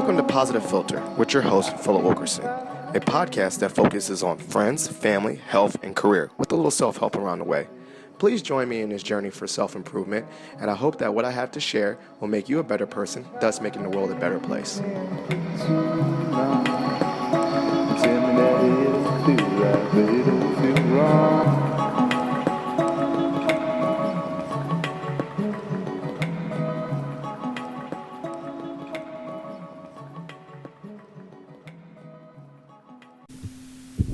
Welcome to Positive Filter with your host, Philip Wilkerson, a podcast that focuses on friends, family, health, and career with a little self-help around the way. Please join me in this journey for self-improvement, and I hope that what I have to share will make you a better person, thus making the world a better place.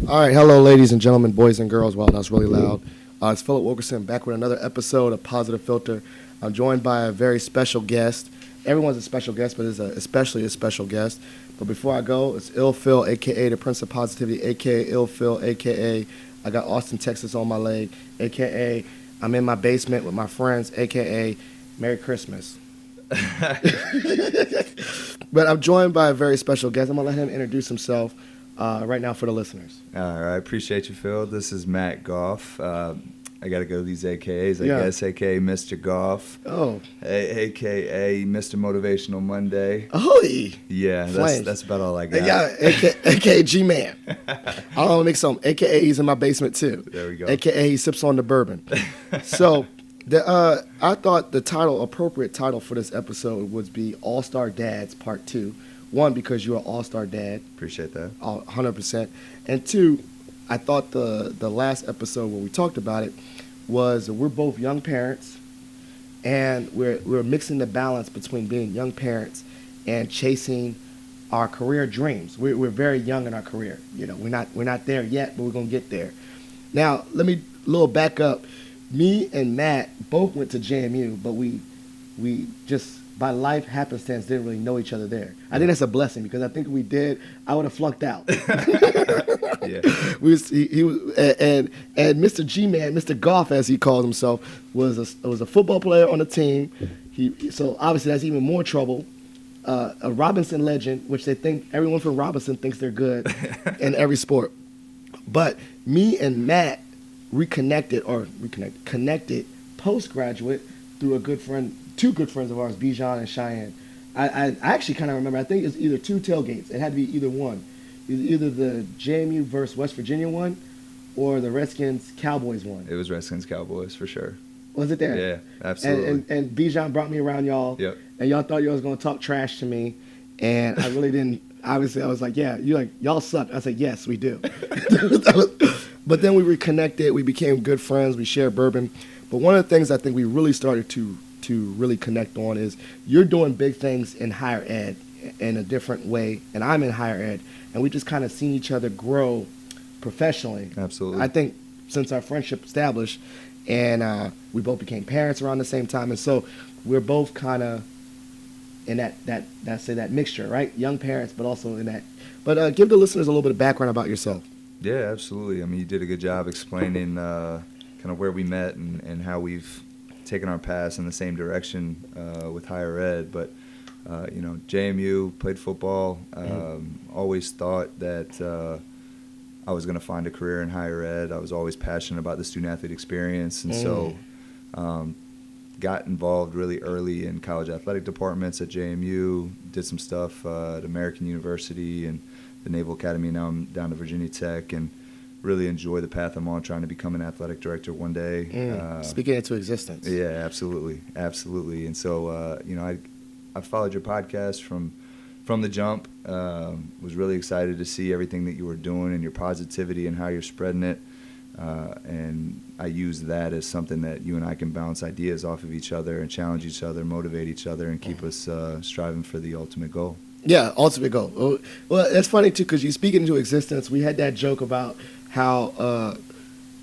All right, hello, ladies and gentlemen, boys and girls. Wow, that's really loud. It's Philip Wilkerson back with another episode of Positive Filter. I'm joined by a very special guest. Everyone's a special guest, but it's especially a special guest. But before I go, it's Ill Phil, a.k.a. the Prince of Positivity, a.k.a. Ill Phil, a.k.a. I got Austin, Texas on my leg, a.k.a. I'm in my basement with my friends, a.k.a. Merry Christmas. But I'm joined by a very special guest. I'm going to let him introduce himself right now for the listeners. All right, appreciate you, Phil. This is Matt Goff. I got to go to these AKAs, I guess. AKA Mr. Goff. Oh. AKA Mr. Motivational Monday. Oh. Yeah, that's about all I got. Yeah, AKA G-Man. I want to make some. AKA he's in my basement, too. There we go. AKA he sips on the bourbon. So, I thought the appropriate title for this episode would be All-Star Dads Part 2. One, because you're an all-star dad. Appreciate that. 100%. And two, I thought the last episode where we talked about it was we're both young parents, and we're mixing the balance between being young parents and chasing our career dreams. We're very young in our career. You know, we're not there yet, but we're gonna get there. Now, let me back up. Me and Matt both went to JMU, but we just by life happenstance didn't really know each other there. I think that's a blessing because I think if we did, I would have flunked out. Yeah. He was, and Mr. G-Man, Mr. Goff as he called himself, was a football player on the team. So obviously that's even more trouble. A Robinson legend, which they think everyone from Robinson thinks they're good in every sport. But me and Matt connected postgraduate through two good friends of ours, Bijan and Cheyenne. I actually kind of remember, I think it's either two tailgates. It had to be either one. Either the JMU versus West Virginia one or the Redskins-Cowboys one. It was Redskins-Cowboys for sure. Was it there? Yeah, absolutely. And Bijan brought me around y'all. Yep. And y'all thought y'all was going to talk trash to me. And I really didn't. Obviously, I was like, yeah, y'all suck. I said, yes, we do. But then we reconnected. We became good friends. We shared bourbon. But one of the things I think we really started to really connect on is you're doing big things in higher ed in a different way, and I'm in higher ed, and we just kind of seen each other grow professionally. Absolutely. I think since our friendship established, and we both became parents around the same time, and so we're both kind of in that mixture, right? Young parents, but also in that. But give the listeners a little bit of background about yourself. Yeah, absolutely. I mean, you did a good job explaining kind of where we met and how we've taken our paths in the same direction with higher ed. But, JMU, played football, always thought that I was going to find a career in higher ed. I was always passionate about the student-athlete experience. And so got involved really early in college athletic departments at JMU, did some stuff at American University and the Naval Academy. Now I'm down to Virginia Tech, and really enjoy the path I'm on, trying to become an athletic director one day. Speaking into existence. Yeah, absolutely. And so, I followed your podcast from the jump. Was really excited to see everything that you were doing and your positivity and how you're spreading it. And I use that as something that you and I can bounce ideas off of each other and challenge each other, motivate each other, and keep us striving for the ultimate goal. Yeah, ultimate goal. Well, that's funny, too, because you speak into existence. We had that joke about how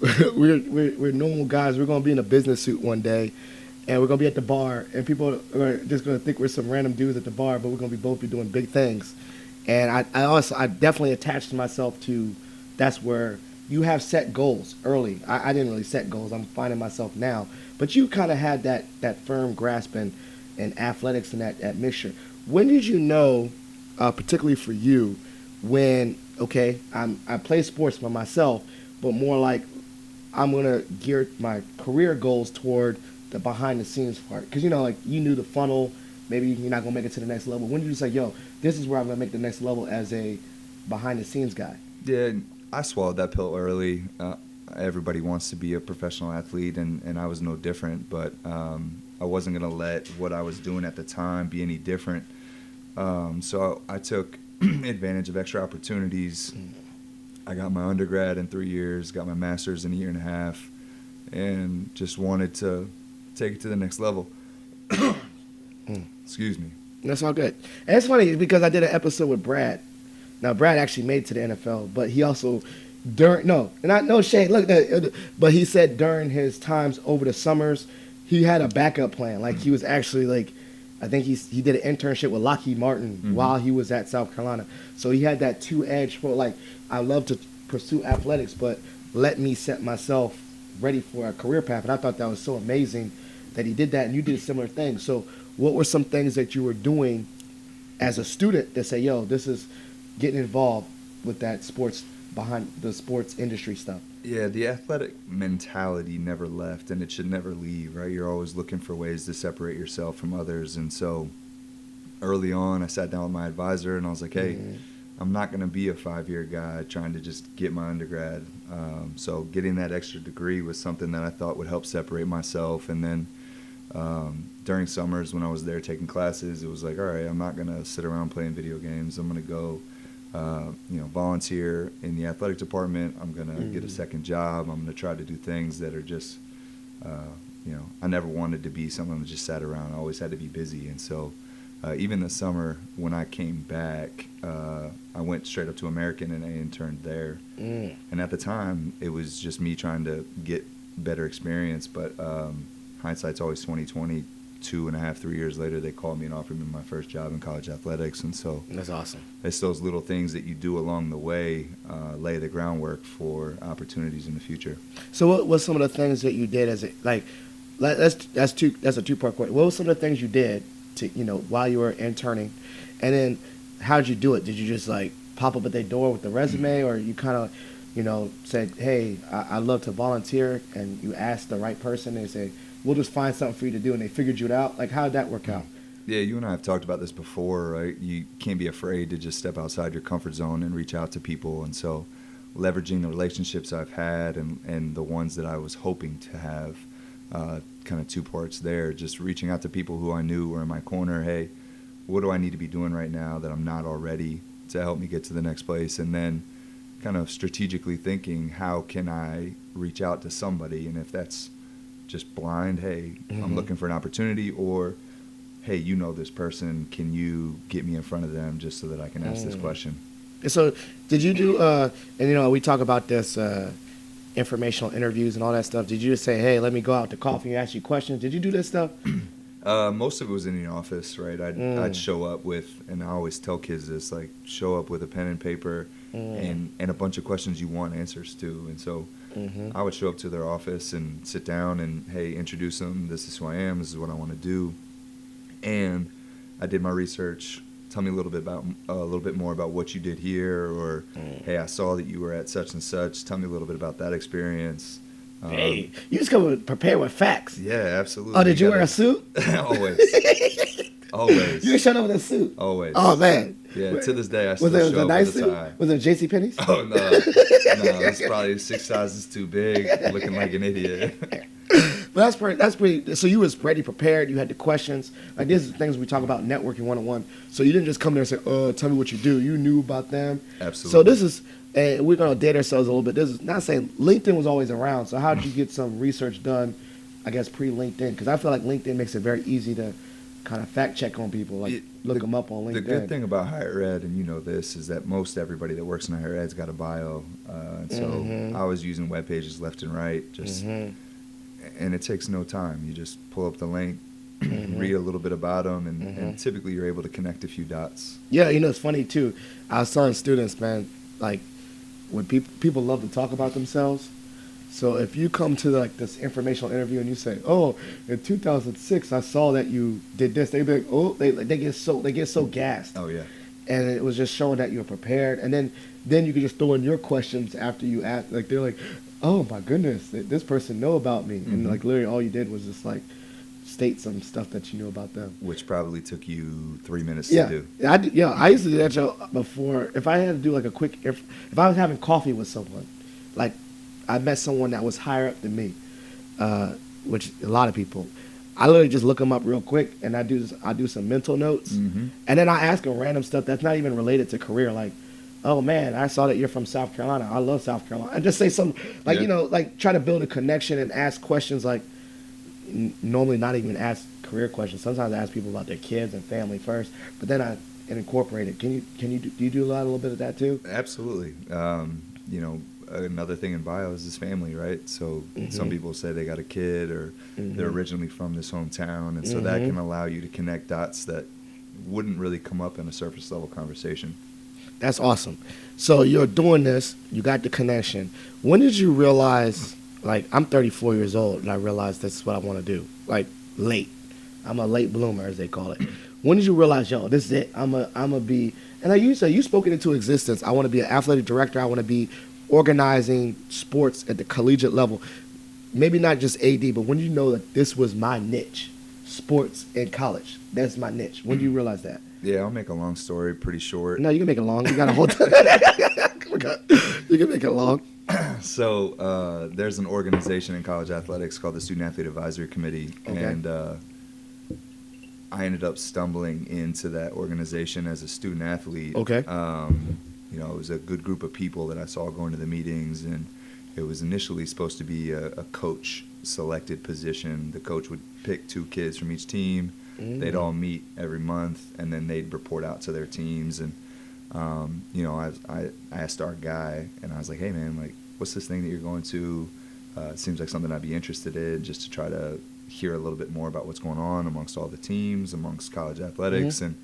we're normal guys. We're going to be in a business suit one day, and we're going to be at the bar, and people are just going to think we're some random dudes at the bar, but we're going to both be doing big things. And I definitely attached myself to that's where you have set goals early. I didn't really set goals. I'm finding myself now. But you kind of had that firm grasp in athletics and that mixture. When did you know, particularly for you, when, okay, I play sports by myself, but more like I'm going to gear my career goals toward the behind-the-scenes part? Because, you know, like you knew the funnel maybe you're not gonna make it to the next level? When did you say, yo, this is where I'm gonna make the next level as a behind the scenes guy? Yeah, I swallowed that pill early. Everybody wants to be a professional athlete, and I was no different. But I wasn't going to let what I was doing at the time be any different. So I took advantage of extra opportunities. I got my undergrad in 3 years, got my master's in a year and a half, and just wanted to take it to the next level. Excuse me. That's all good. And it's funny because I did an episode with Brad. Now Brad actually made it to the NFL, but he also no shade. Look, but he said during his times over the summers, he had a backup plan. Like he was actually like, I think he did an internship with Lockheed Martin while he was at South Carolina. So he had that two-edged for like, I love to pursue athletics, but let me set myself ready for a career path. And I thought that was so amazing that he did that, and you did a similar thing. So what were some things that you were doing as a student that say, yo, this is getting involved with that sports, behind the sports industry stuff? Yeah, the athletic mentality never left, and it should never leave, right? You're always looking for ways to separate yourself from others. And so early on, I sat down with my advisor, and I was like, hey, I'm not going to be a 5-year guy trying to just get my undergrad. So getting that extra degree was something that I thought would help separate myself. And then during summers when I was there taking classes, it was like, all right, I'm not going to sit around playing video games. I'm going to go volunteer in the athletic department. I'm going to get a second job. I'm going to try to do things that are just, I never wanted to be someone that just sat around. I always had to be busy. And so even this summer when I came back, I went straight up to American and I interned there. And at the time, it was just me trying to get better experience. But hindsight's always 20/20. 2.5, 3 years later, they called me and offered me my first job in college athletics. And so that's awesome. It's those little things that you do along the way, lay the groundwork for opportunities in the future. So what was some of the things that you did as a, like, that's a two-part question. What were some of the things you did to, while you were interning? And then how'd you do it? Did you just like pop up at their door with the resume, or you kind of, said, hey, I'd love to volunteer, and you asked the right person and they say, we'll just find something for you to do, and they figured you out? Like, how did that work out? Yeah, you and I have talked about this before, right? You can't be afraid to just step outside your comfort zone and reach out to people. And so leveraging the relationships I've had and the ones that I was hoping to have, kind of two parts there, just reaching out to people who I knew were in my corner. Hey, what do I need to be doing right now that I'm not already to help me get to the next place? And then kind of strategically thinking, how can I reach out to somebody? And if that's just blind, hey, I'm looking for an opportunity, or hey, this person, can you get me in front of them just so that I can ask this question? And so did you do, and we talk about this informational interviews and all that stuff. Did you just say, hey, let me go out to coffee and ask you questions? Did you do this stuff? Most of it was in the office, right? I'd show up with, and I always tell kids this, like, show up with a pen and paper and a bunch of questions you want answers to. And so I would show up to their office and sit down and, hey, introduce them. This is who I am. This is what I want to do. And I did my research. Tell me a little bit more about what you did here, or hey, I saw that you were at such and such. Tell me a little bit about that experience. Hey, you just come prepared with facts. Yeah, absolutely. Oh, did you wear a suit? Always. Always. You showed up with a suit? Always. Oh, man. Yeah, to this day, I still show up with a tie. Was it JCPenney's? Oh, no. No, it's probably 6 sizes too big, looking like an idiot. But that's pretty. So you was ready, prepared. You had the questions. Like, this is things we talk about networking 101. So you didn't just come there and say, "Oh, tell me what you do." You knew about them. Absolutely. So this is, and we're gonna date ourselves a little bit. This is not saying LinkedIn was always around. So how did you get some research done? I guess pre-LinkedIn, because I feel like LinkedIn makes it very easy to kind of fact check on people, like look them up on LinkedIn. The good thing about higher ed, and this, is that most everybody that works in higher ed's got a bio, and so I was using web pages left and right, just. And it takes no time. You just pull up the link, read a little bit about them, and typically you're able to connect a few dots. Yeah, it's funny too. I was telling students, man, like when people love to talk about themselves. So if you come to like this informational interview and you say, "Oh, in 2006, I saw that you did this," they be like, "Oh," they get so gassed. Oh yeah. And it was just showing that you're prepared, and then you could just throw in your questions after you ask. Like they're like, "Oh my goodness, this person know about me," and like literally all you did was just like state some stuff that you knew about them. Which probably took you 3 minutes Yeah, to do. I used to do that show before. If I had to do like a quick, if I was having coffee with someone, like I met someone that was higher up than me, which a lot of people, I literally just look them up real quick and I do some mental notes, Mm-hmm. and then I ask them random stuff that's not even related to career, like, oh man, I saw that you're from South Carolina. I love South Carolina. And just say something like, Yeah. you know, like try to build a connection and ask questions like normally not even ask career questions. Sometimes I ask people about their kids and family first, but then I incorporate it. Do you do a little bit of that too? Absolutely. You know, another thing in bio is his family, right? So some people say they got a kid or they're originally from this hometown, and so that can allow you to connect dots that wouldn't really come up in a surface level conversation. That's awesome. So you're doing this, you got the connection. When did you realize, like, I'm 34 years old and I realized this is what I want to do? Like, late. I'm a late bloomer, as they call it. When did you realize, yo, this is it? I'm a be, and like you said, you spoke it into existence. I want to be an athletic director. I want to be organizing sports at the collegiate level. Maybe not just AD, but when did you know that this was my niche? Sports in college. That's my niche. When did you realize that? Yeah, I'll make a long story pretty short. No, you can make it long. You got a whole time. You can make it long. So there's an organization in college athletics called the Student Athlete Advisory Committee, Okay. and I ended up stumbling into that organization as a student athlete. Okay. You know, it was a good group of people that I saw going to the meetings, and it was initially supposed to be a coach selected position. The coach would pick 2 kids from each team. They'd all meet every month, and then they'd report out to their teams. And you know, I asked our guy, and I was like, "Hey, man, like, what's this thing that you're going to? It seems like something I'd be interested in, just to try to hear a little bit more about what's going on amongst all the teams, amongst college athletics." And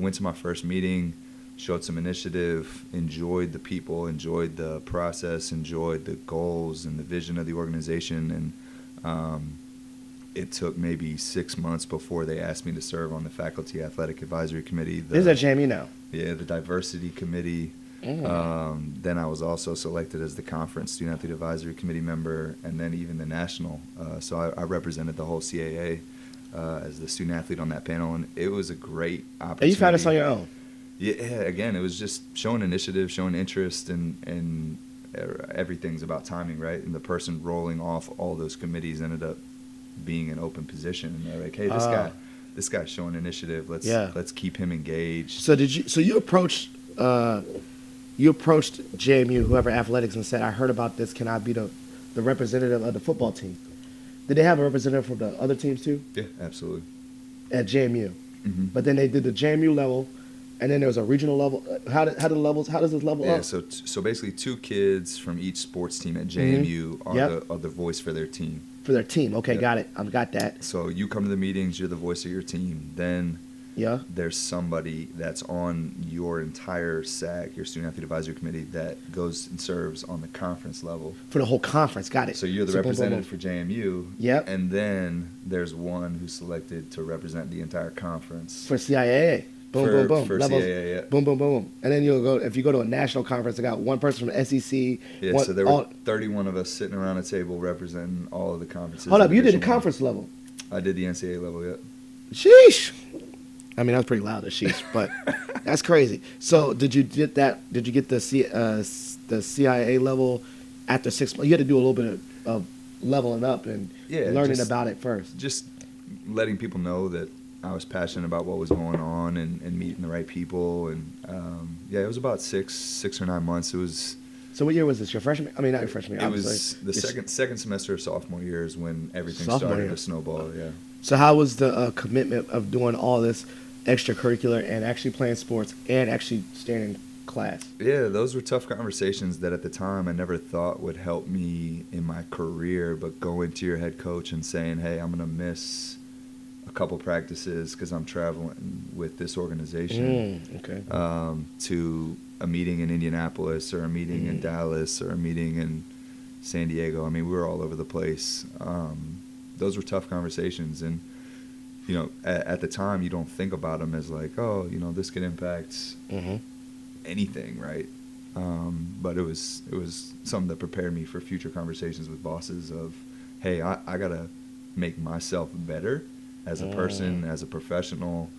went to my first meeting, showed some initiative, enjoyed the people, enjoyed the process, enjoyed the goals and the vision of the organization, and it took maybe 6 months before they asked me to serve on the Faculty Athletic Advisory Committee. This is at JMU now. Yeah, the Diversity Committee. Then I was also selected as the Conference Student Athlete Advisory Committee member, and then even the National. So I represented the whole CAA as the student athlete on that panel, and it was a great opportunity. And you found this on your own? Yeah, again, it was just showing initiative, showing interest, and everything's about timing, right? And the person rolling off all those committees ended up being an open position, and they're like, "Hey, this guy's showing initiative. Let's keep him engaged." So you approached JMU, whoever athletics, and said, "I heard about this. Can I be the representative of the football team?" Did they have a representative from the other teams too? Yeah, absolutely. At JMU, but then they did the JMU level, and then there was a regional level. How does this level Yeah, up? so basically 2 kids from each sports team at JMU are the voice for their team. For their team. Okay, Yep. got it. I've got that. So you come to the meetings, you're the voice of your team. Then Yeah. there's somebody that's on your entire SAC, your Student Athlete Advisory Committee, that goes and serves on the conference level. For the whole conference. Got it. So you're the boom, boom, representative boom. for JMU. Yep. And then there's one who's selected to represent the entire conference. For CIAA. Boom, For- boom, boom. for Levels. CIAA, yeah. Boom, boom, boom. And then if you go to a national conference, they got one person from the SEC. Yeah, so there were 31 of us sitting around a table representing all of the conferences. Hold up, in you did the Division I. conference level. I did the NCAA level, yeah. Sheesh. I mean, that was pretty loud, the sheesh, but that's crazy. So did you get that? Did you get the CIA level after 6 months? You had to do a little bit of leveling up and learning just- about it first. Just letting people know that I was passionate about what was going on and meeting the right people. And it was about six or 9 months. It was. So what year was this? Your freshman? I mean, not your freshman year. It was obviously. the second semester of sophomore year is when everything Sophomore started year. to snowball. Yeah. So how was the commitment of doing all this extracurricular and actually playing sports and actually staying in class? Yeah, those were tough conversations that at the time I never thought would help me in my career. But going to your head coach and saying, "Hey, I'm going to miss a couple practices because I'm traveling with this organization," Okay. to a meeting in Indianapolis or a meeting in Dallas or a meeting in San Diego. I mean, we were all over the place. Those were tough conversations, and you know, at the time, you don't think about them as like, oh, you know, this could impact anything, right? But it was something that prepared me for future conversations with bosses of, hey, I gotta make myself better as a person, as a professional.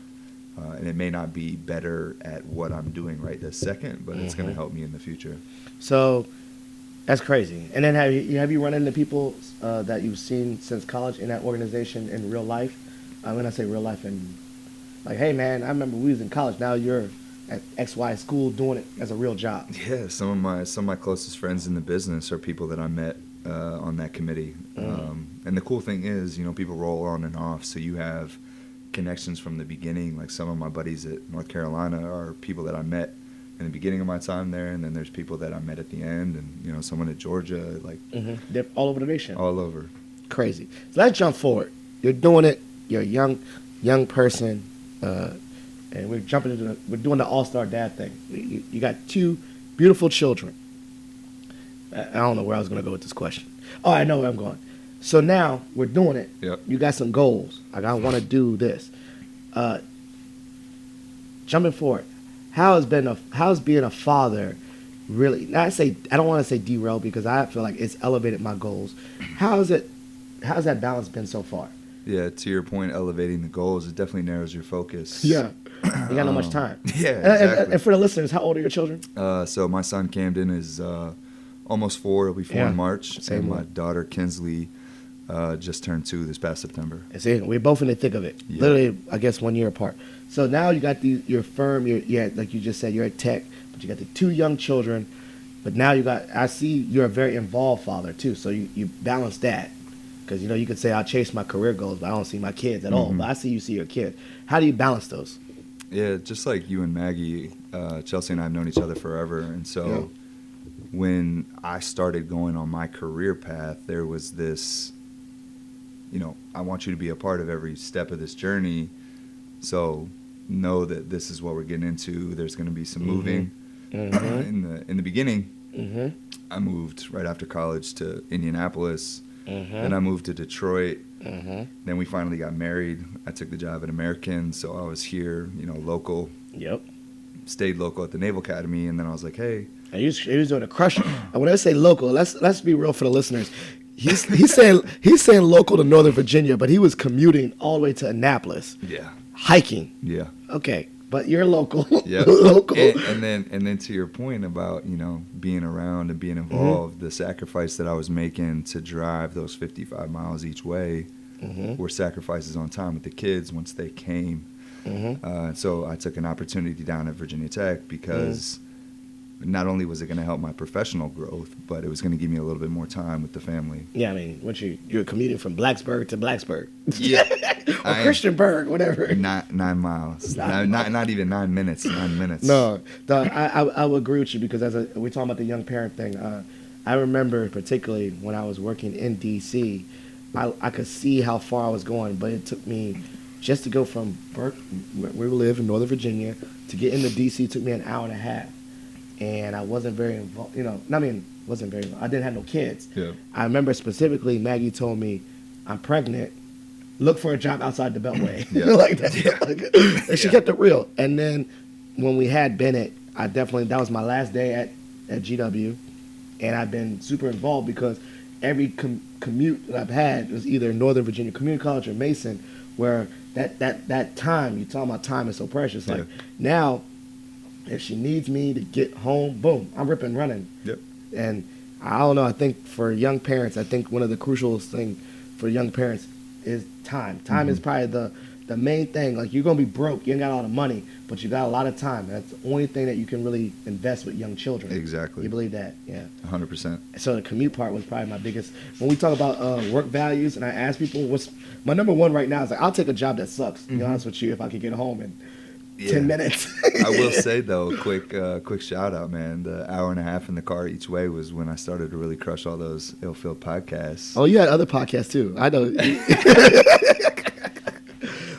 And it may not be better at what I'm doing right this second, but it's going to help me in the future. So that's crazy. And then have you run into people that you've seen since college in that organization in real life? When I say real life, and like, hey man, I remember we was in college. Now you're at XY school doing it as a real job. Yeah, some of my closest friends in the business are people that I met on that committee. And the cool thing is, people roll on and off, so you have connections from the beginning. Like some of my buddies at North Carolina are people that I met in the beginning of my time there, and then there's people that I met at the end, and someone at Georgia, like they're all over the nation. All over. Crazy. So let's jump forward. You're doing it. You're a young person, and we're doing the all-star dad thing. You got 2 beautiful children. I don't know where I was going to go with this question. Oh, I know where I'm going. So now we're doing it. Yep. You got some goals. Like, I want to do this. Jumping forward, how's being a father really? I don't want to say derailed, because I feel like it's elevated my goals. How's that balance been so far? Yeah, to your point, elevating the goals, it definitely narrows your focus. Yeah. You got no much time. Yeah, exactly. And for the listeners, how old are your children? So my son Camden is almost 4. He'll be 4 in March. Same and one. my daughter Kinsley just turned 2 this past September. See, we're both in the thick of it. Yeah. Literally, I guess 1 year apart. So now you got your firm. You're like you just said, you're at Tech, but you got the 2 young children. But now I see you're a very involved father too. So you balance that. Because, you could say, I'll chase my career goals, but I don't see my kids at all. But I see you see your kid. How do you balance those? Yeah, just like you and Maggie, Chelsea and I have known each other forever. And so when I started going on my career path, there was this, I want you to be a part of every step of this journey. So know that this is what we're getting into. There's going to be some moving. In the beginning, I moved right after college to Indianapolis. Then I moved to Detroit. Then we finally got married. I took the job at American, so I was here, local. Yep. Stayed local at the Naval Academy, and then I was like, hey. And he was doing a crush. And when I say local, let's be real for the listeners. He's saying local to Northern Virginia, but he was commuting all the way to Annapolis. Yeah. Hiking. Yeah. Okay, but you're local. Yeah. Local. And then to your point about being around and being involved, the sacrifice that I was making to drive those 55 miles each way were sacrifices on time with the kids once they came. So I took an opportunity down at Virginia Tech because not only was it going to help my professional growth, but it was going to give me a little bit more time with the family. Yeah, I mean, once you're commuting from Blacksburg to Blacksburg. Yeah. Or Christianburg, whatever. 9 miles. Not even 9 minutes. 9 minutes. No, I would agree with you, because we're talking about the young parent thing. I remember particularly when I was working in D.C., I could see how far I was going, but it took me just to go from where we live in Northern Virginia to get into D.C. took me an hour and a half. And I wasn't very involved, wasn't very involved. I didn't have no kids. Yeah. I remember specifically Maggie told me, I'm pregnant, look for a job outside the Beltway. Yeah. Like that. Yeah. And she kept it real. And then when we had Bennett, that was my last day at GW. And I've been super involved because every commute that I've had was either Northern Virginia Community College or Mason, where that time, you're talking about time is so precious. Like now, if she needs me to get home, boom, I'm ripping running. Yep. And I don't know, I think for young parents, one of the crucial things for young parents is time. Time is probably the main thing. Like, you're going to be broke, you ain't got a lot of money, but you got a lot of time. That's the only thing that you can really invest with young children. Exactly. You believe that? Yeah. 100%. So the commute part was probably my biggest. When we talk about work values, and I ask people, what's my number one right now is like, I'll take a job that sucks, to be honest with you, if I could get home in 10 minutes. I will say, though, quick shout out, man. The hour and a half in the car each way was when I started to really crush all those ill-filled podcasts. Oh, you had other podcasts, too. I know.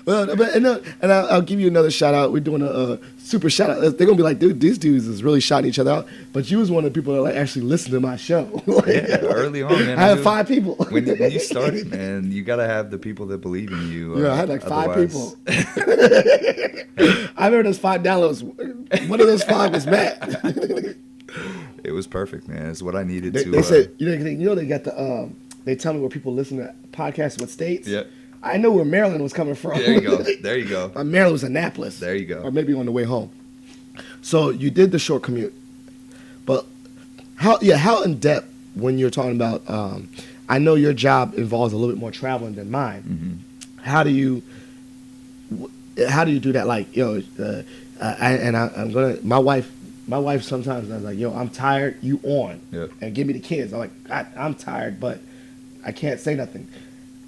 Well, and I'll give you another shout out. We're doing a super shout out. They're gonna be like, dude, these dudes is really shouting each other out. But you was one of the people that like actually listened to my show. Early on, man. I had 5 people. When you started, man, you gotta have the people that believe in you. Yeah, I had like 5 people. I remember those 5 downloads. One of those 5 was Matt. It was perfect, man. It's what I needed They said, they got the. They tell me where people listen to podcast with states. Yeah. I know where Maryland was coming from. There you go. There you go. Maryland was Annapolis. There you go. Or maybe on the way home. So you did the short commute, but how in depth when you're talking about? I know your job involves a little bit more traveling than mine. Mm-hmm. How do you do that? Like, I'm gonna. My wife sometimes is like, yo, I'm tired. You on? Yep. And give me the kids. I'm like, I'm tired, but I can't say nothing.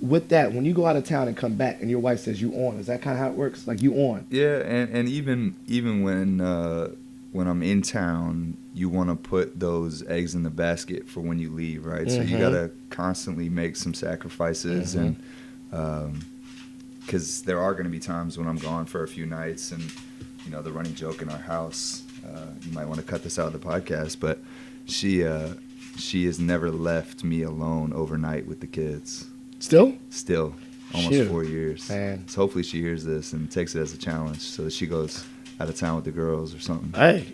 With that, when you go out of town and come back, and your wife says you on, is that kind of how it works? Like you on? Yeah, and even when I'm in town, you want to put those eggs in the basket for when you leave, right? Mm-hmm. So you gotta constantly make some sacrifices, mm-hmm. and because there are going to be times when I'm gone for a few nights, and the running joke in our house. You might want to cut this out of the podcast, but she has never left me alone overnight with the kids. Still, almost Shoot. 4 years. Man. So hopefully she hears this and takes it as a challenge, so that she goes out of town with the girls or something. Hey,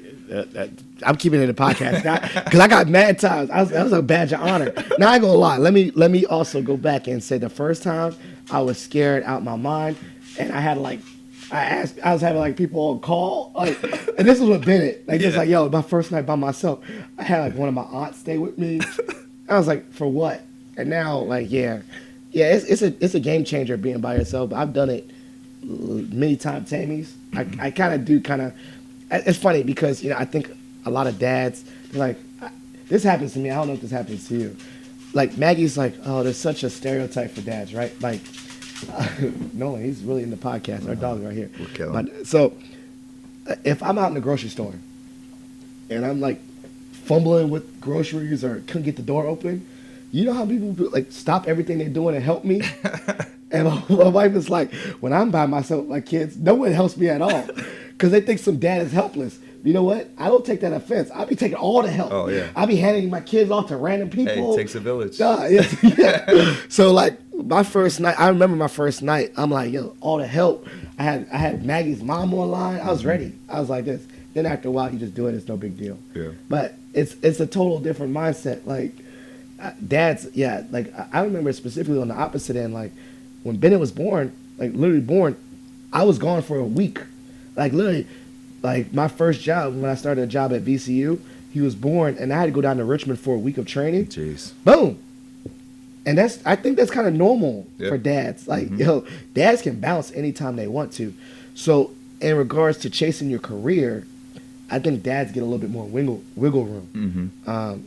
I'm keeping it in the podcast because I got mad times. That was a badge of honor. Now I ain't gonna lie. Let me also go back and say the first time I was scared out my mind, and I had I was having people on call, and this was with Bennett, just yo, my first night by myself. I had one of my aunts stay with me. I was like, for what? And now it's a game changer being by yourself. I've done it many times, Tammy's. I it's funny because I think a lot of dads, they're like, this happens to me. I don't know if this happens to you. Like Maggie's like, oh, there's such a stereotype for dads, right? Like. Nolan, he's really in the podcast. Our dog's right here. We'll kill him. So, if I'm out in the grocery store and I'm fumbling with groceries or couldn't get the door open, you know how people stop everything they're doing and help me? And my wife is like, when I'm by myself with my kids, no one helps me at all because they think some dad is helpless. You know what? I don't take that offense. I be taking all the help. Oh, yeah. I be handing my kids off to random people. Hey, it takes a village. Yeah. So, my first night, I remember my first night, I'm like, yo, all the help. I had Maggie's mom online. I was ready. I was like this. Then after a while, you just do it. It's no big deal. Yeah. But it's a total different mindset. Dads, I remember specifically on the opposite end, when Bennett was born, literally born, I was gone for a week. Literally, my first job, when I started a job at VCU, he was born, and I had to go down to Richmond for a week of training. Jeez. Boom. And I think that's kind of normal for dads. Mm-hmm. Dads can bounce anytime they want to. So in regards to chasing your career, I think dads get a little bit more wiggle room.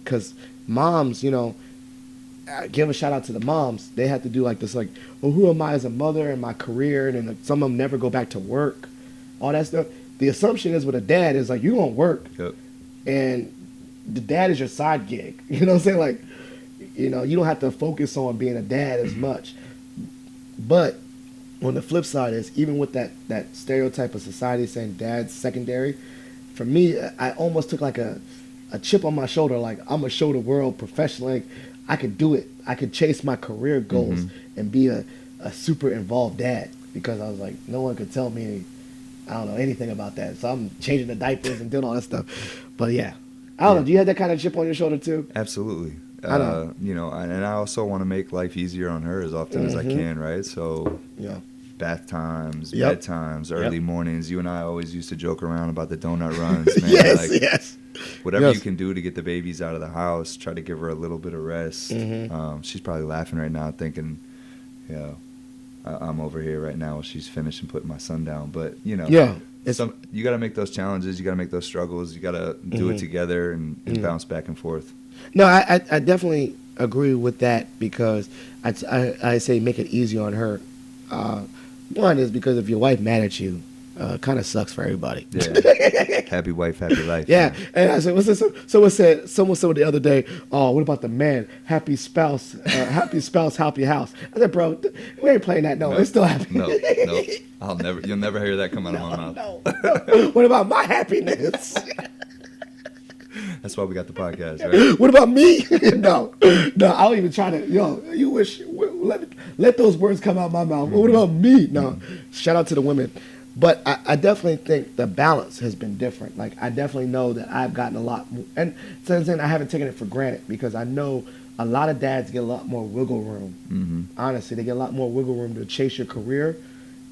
Because moms, give a shout out to the moms. They have to do this, well, who am I as a mother and my career? And then some of them never go back to work. All that stuff. The assumption is with a dad is you gonna work. Yep. And the dad is your side gig. You know what I'm saying? You don't have to focus on being a dad as much. But on the flip side is, even with that stereotype of society saying dad's secondary, for me, I almost took a chip on my shoulder, I'm going to show the world professionally I could do it. I could chase my career goals and be a super involved dad, because I was like, no one could tell me, I don't know anything about that. So I'm changing the diapers and doing all that stuff. But yeah, I don't know. Do you have that kind of chip on your shoulder too? Absolutely. I know. And I also want to make life easier on her as often as I can, right? So, bath times, bedtimes, early mornings. You and I always used to joke around about the donut runs, man. Yes. Whatever you can do to get the babies out of the house, try to give her a little bit of rest. She's probably laughing right now, thinking, I'm over here right now while she's finished and putting my son down. But, you got to make those challenges. You got to make those struggles. You got to do it together and bounce back and forth. No, I definitely agree with that, because I say make it easy on her. One is because if your wife mad at you, kind of sucks for everybody. Yeah. Happy wife, happy life. Yeah. And I said, what's this? Someone said the other day, oh, what about the man? Happy spouse, happy house. I said, bro, we ain't playing that. No, it's still happy. No. You'll never hear that come out of my mouth. No. What about my happiness? That's why we got the podcast, right? What about me? No, I don't even try to. You wish let those words come out of my mouth. What about me? No, shout out to the women. But I definitely think the balance has been different. I definitely know that I've gotten a lot more, and something I haven't taken it for granted, because I know a lot of dads get a lot more wiggle room. Mm-hmm. Honestly, they get a lot more wiggle room to chase your career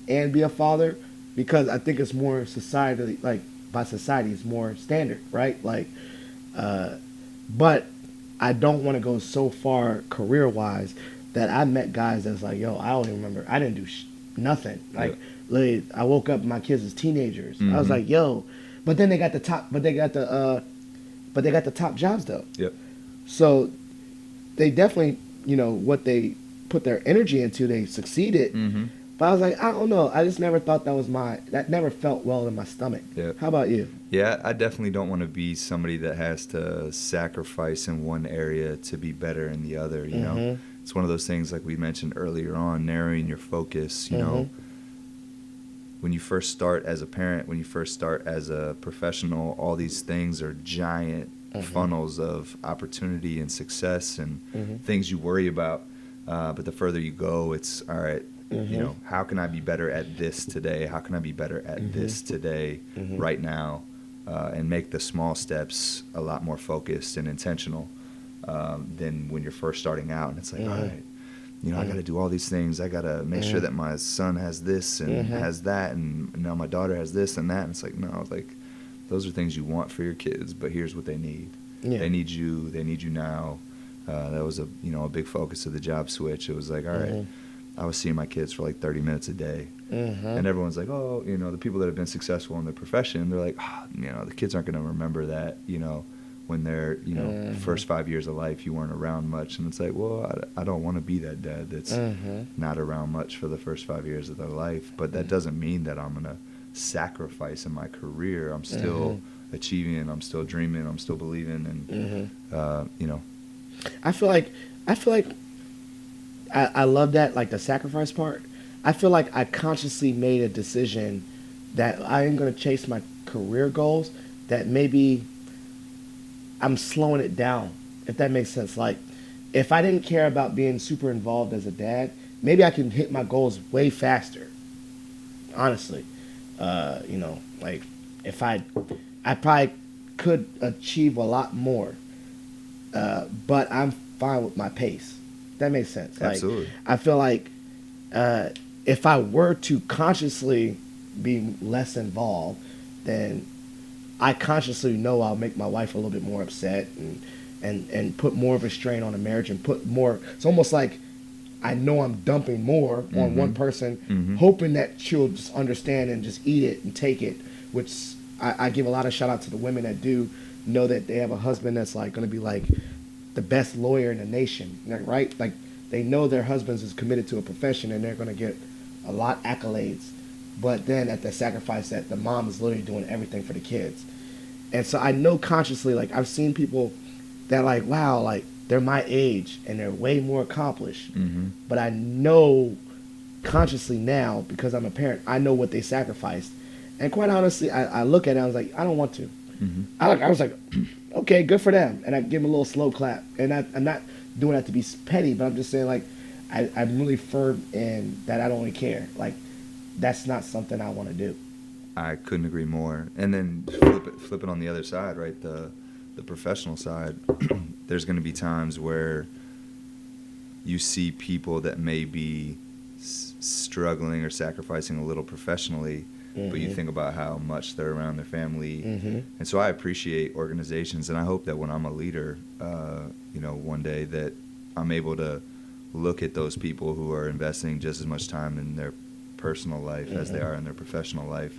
and be a father because I think it's more societally, like by society, it's more standard, right? Like, but I don't want to go so far career wise that I met guys that's like, yo, I don't even remember. I didn't do nothing. Like, Yep. literally, I woke up, my kids as teenagers. I was Mm-hmm. like, yo, but then they got the top, but they got the top jobs though. Yep. So they definitely, what they put their energy into, they succeeded. Mm-hmm. But I was like, I don't know. I just never thought that never felt well in my stomach. Yep. How about you? Yeah, I definitely don't want to be somebody that has to sacrifice in one area to be better in the other, you know? Mhm. It's one of those things like we mentioned earlier on, narrowing your focus, you know? When you first start as a parent, when you first start as a professional, all these things are giant funnels of opportunity and success and things you worry about. But the further you go, it's, all right, you know, how can I be better at this today? How can I be better at this today, right now? And make the small steps a lot more focused and intentional than when you're first starting out. And it's like, all right, you know, I got to do all these things. I got to make sure that my son has this and has that, and now my daughter has this and that. And it's like, no, like those are things you want for your kids, but here's what they need. Yeah. They need you. They need you now. That was a big focus of the job switch. It was like, all right, I was seeing my kids for like 30 minutes a day. And everyone's like, oh, you know, the people that have been successful in their profession, they're like, you know, the kids aren't going to remember that, you know, when they're, you know, first 5 years of life, you weren't around much. And it's like, well, I don't want to be that dad that's not around much for the first 5 years of their life. But that doesn't mean that I'm going to sacrifice in my career. I'm still achieving, I'm still dreaming, I'm still believing. And, you know. I feel like I love that, like the sacrifice part. I feel like I consciously made a decision that I am going to chase my career goals, that maybe I'm slowing it down, if that makes sense. Like, if I didn't care about being super involved as a dad, maybe I can hit my goals way faster, honestly. You know, like, if I probably could achieve a lot more, but I'm fine with my pace. That makes sense. Like, Absolutely. I feel like if I were to consciously be less involved, then I consciously know I'll make my wife a little bit more upset and put more of a strain on the marriage and put more. It's almost like I know I'm dumping more on one person, hoping that she'll just understand and just eat it and take it, which I give a lot of shout out to the women that do know that they have a husband that's like going to be like the best lawyer in the nation, right? Like, they know their husbands is committed to a profession and they're going to get a lot accolades, but then at the sacrifice that the mom is literally doing everything for the kids. And so I know consciously, like, I've seen people that like, wow, like they're my age and they're way more accomplished, but I know consciously now, because I'm a parent, I know what they sacrificed. And quite honestly, I look at it, I was like, I don't want to. I was like, okay, good for them. And I give them a little slow clap. And I'm not doing that to be petty, but I'm just saying, like, I'm really firm in that I don't really care. Like, that's not something I want to do. I couldn't agree more. And then flip it on the other side, right? The professional side. There's going to be times where you see people that may be struggling or sacrificing a little professionally, but you think about how much they're around their family. And so I appreciate organizations, and I hope that when I'm a leader, you know, one day that I'm able to look at those people who are investing just as much time in their personal life as they are in their professional life,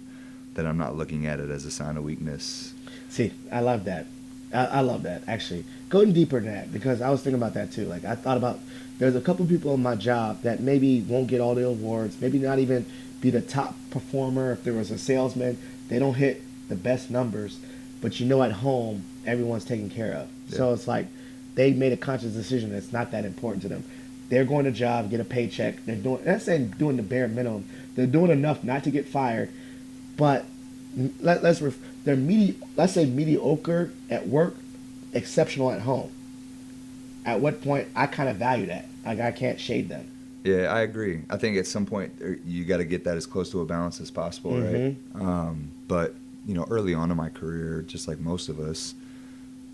that I'm not looking at it as a sign of weakness. See, I love that. I love that, actually. Going deeper than that, because I was thinking about that too. Like, I thought about, there's a couple people in my job that maybe won't get all the awards, maybe not even be the top performer. If there was a salesman, they don't hit the best numbers, but you know, at home, everyone's taken care of. Yeah. So it's like they made a conscious decision that's not that important to them. They're going to job, get a paycheck. They're doing, that's saying doing the bare minimum. They're doing enough not to get fired, but let's say mediocre at work, exceptional at home. At what point I kind of value that. Like, I can't shade them. Yeah, I agree. I think at some point you got to get that as close to a balance as possible, right? But, you know, early on in my career, just like most of us,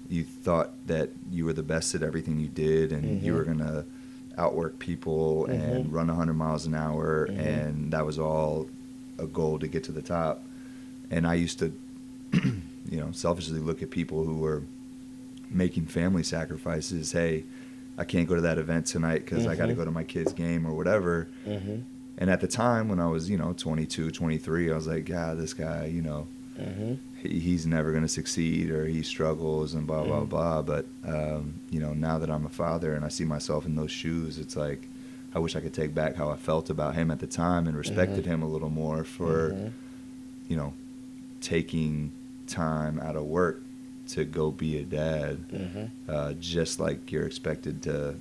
you thought that you were the best at everything you did, and you were gonna outwork people and run 100 miles an hour, and that was all a goal to get to the top. And I used to, selfishly look at people who were making family sacrifices. Hey, I can't go to that event tonight because I got to go to my kid's game or whatever. And at the time when I was, 22, 23, I was like, God, this guy, he's never going to succeed, or he struggles and blah, blah, blah. But, now that I'm a father and I see myself in those shoes, it's like, I wish I could take back how I felt about him at the time and respected him a little more for, taking time out of work to go be a dad, just like you're expected to,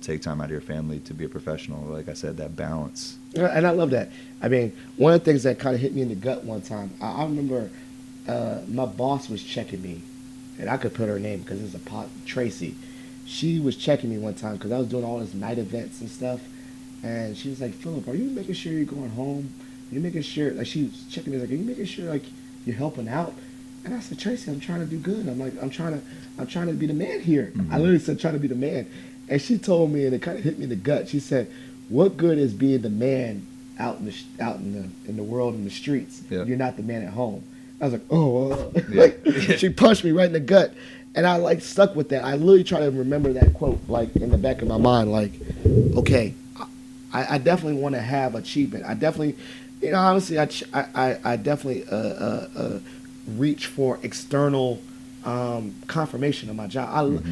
take time out of your family to be a professional. Like I said, that balance. And I love that. I mean, one of the things that kind of hit me in the gut one time, I remember my boss was checking me, and I could put her name because it's Tracy. She was checking me one time because I was doing all these night events and stuff, and she was like, Philip, are you making sure you're going home? Are you making sure, like, she was checking me, like, are you making sure, like, you're helping out? And I said, Tracy, I'm trying to do good. I'm like, I'm trying to be the man here. I literally said, trying to be the man. And she told me, and it kind of hit me in the gut. She said, what good is being the man out in the world, in the streets? Yep. You're not the man at home. I was like, oh, she punched me right in the gut. And I, like, stuck with that. I literally try to remember that quote, like, in the back of my mind, like, okay, I definitely want to have achievement. I definitely, honestly, I definitely reach for external confirmation of my job.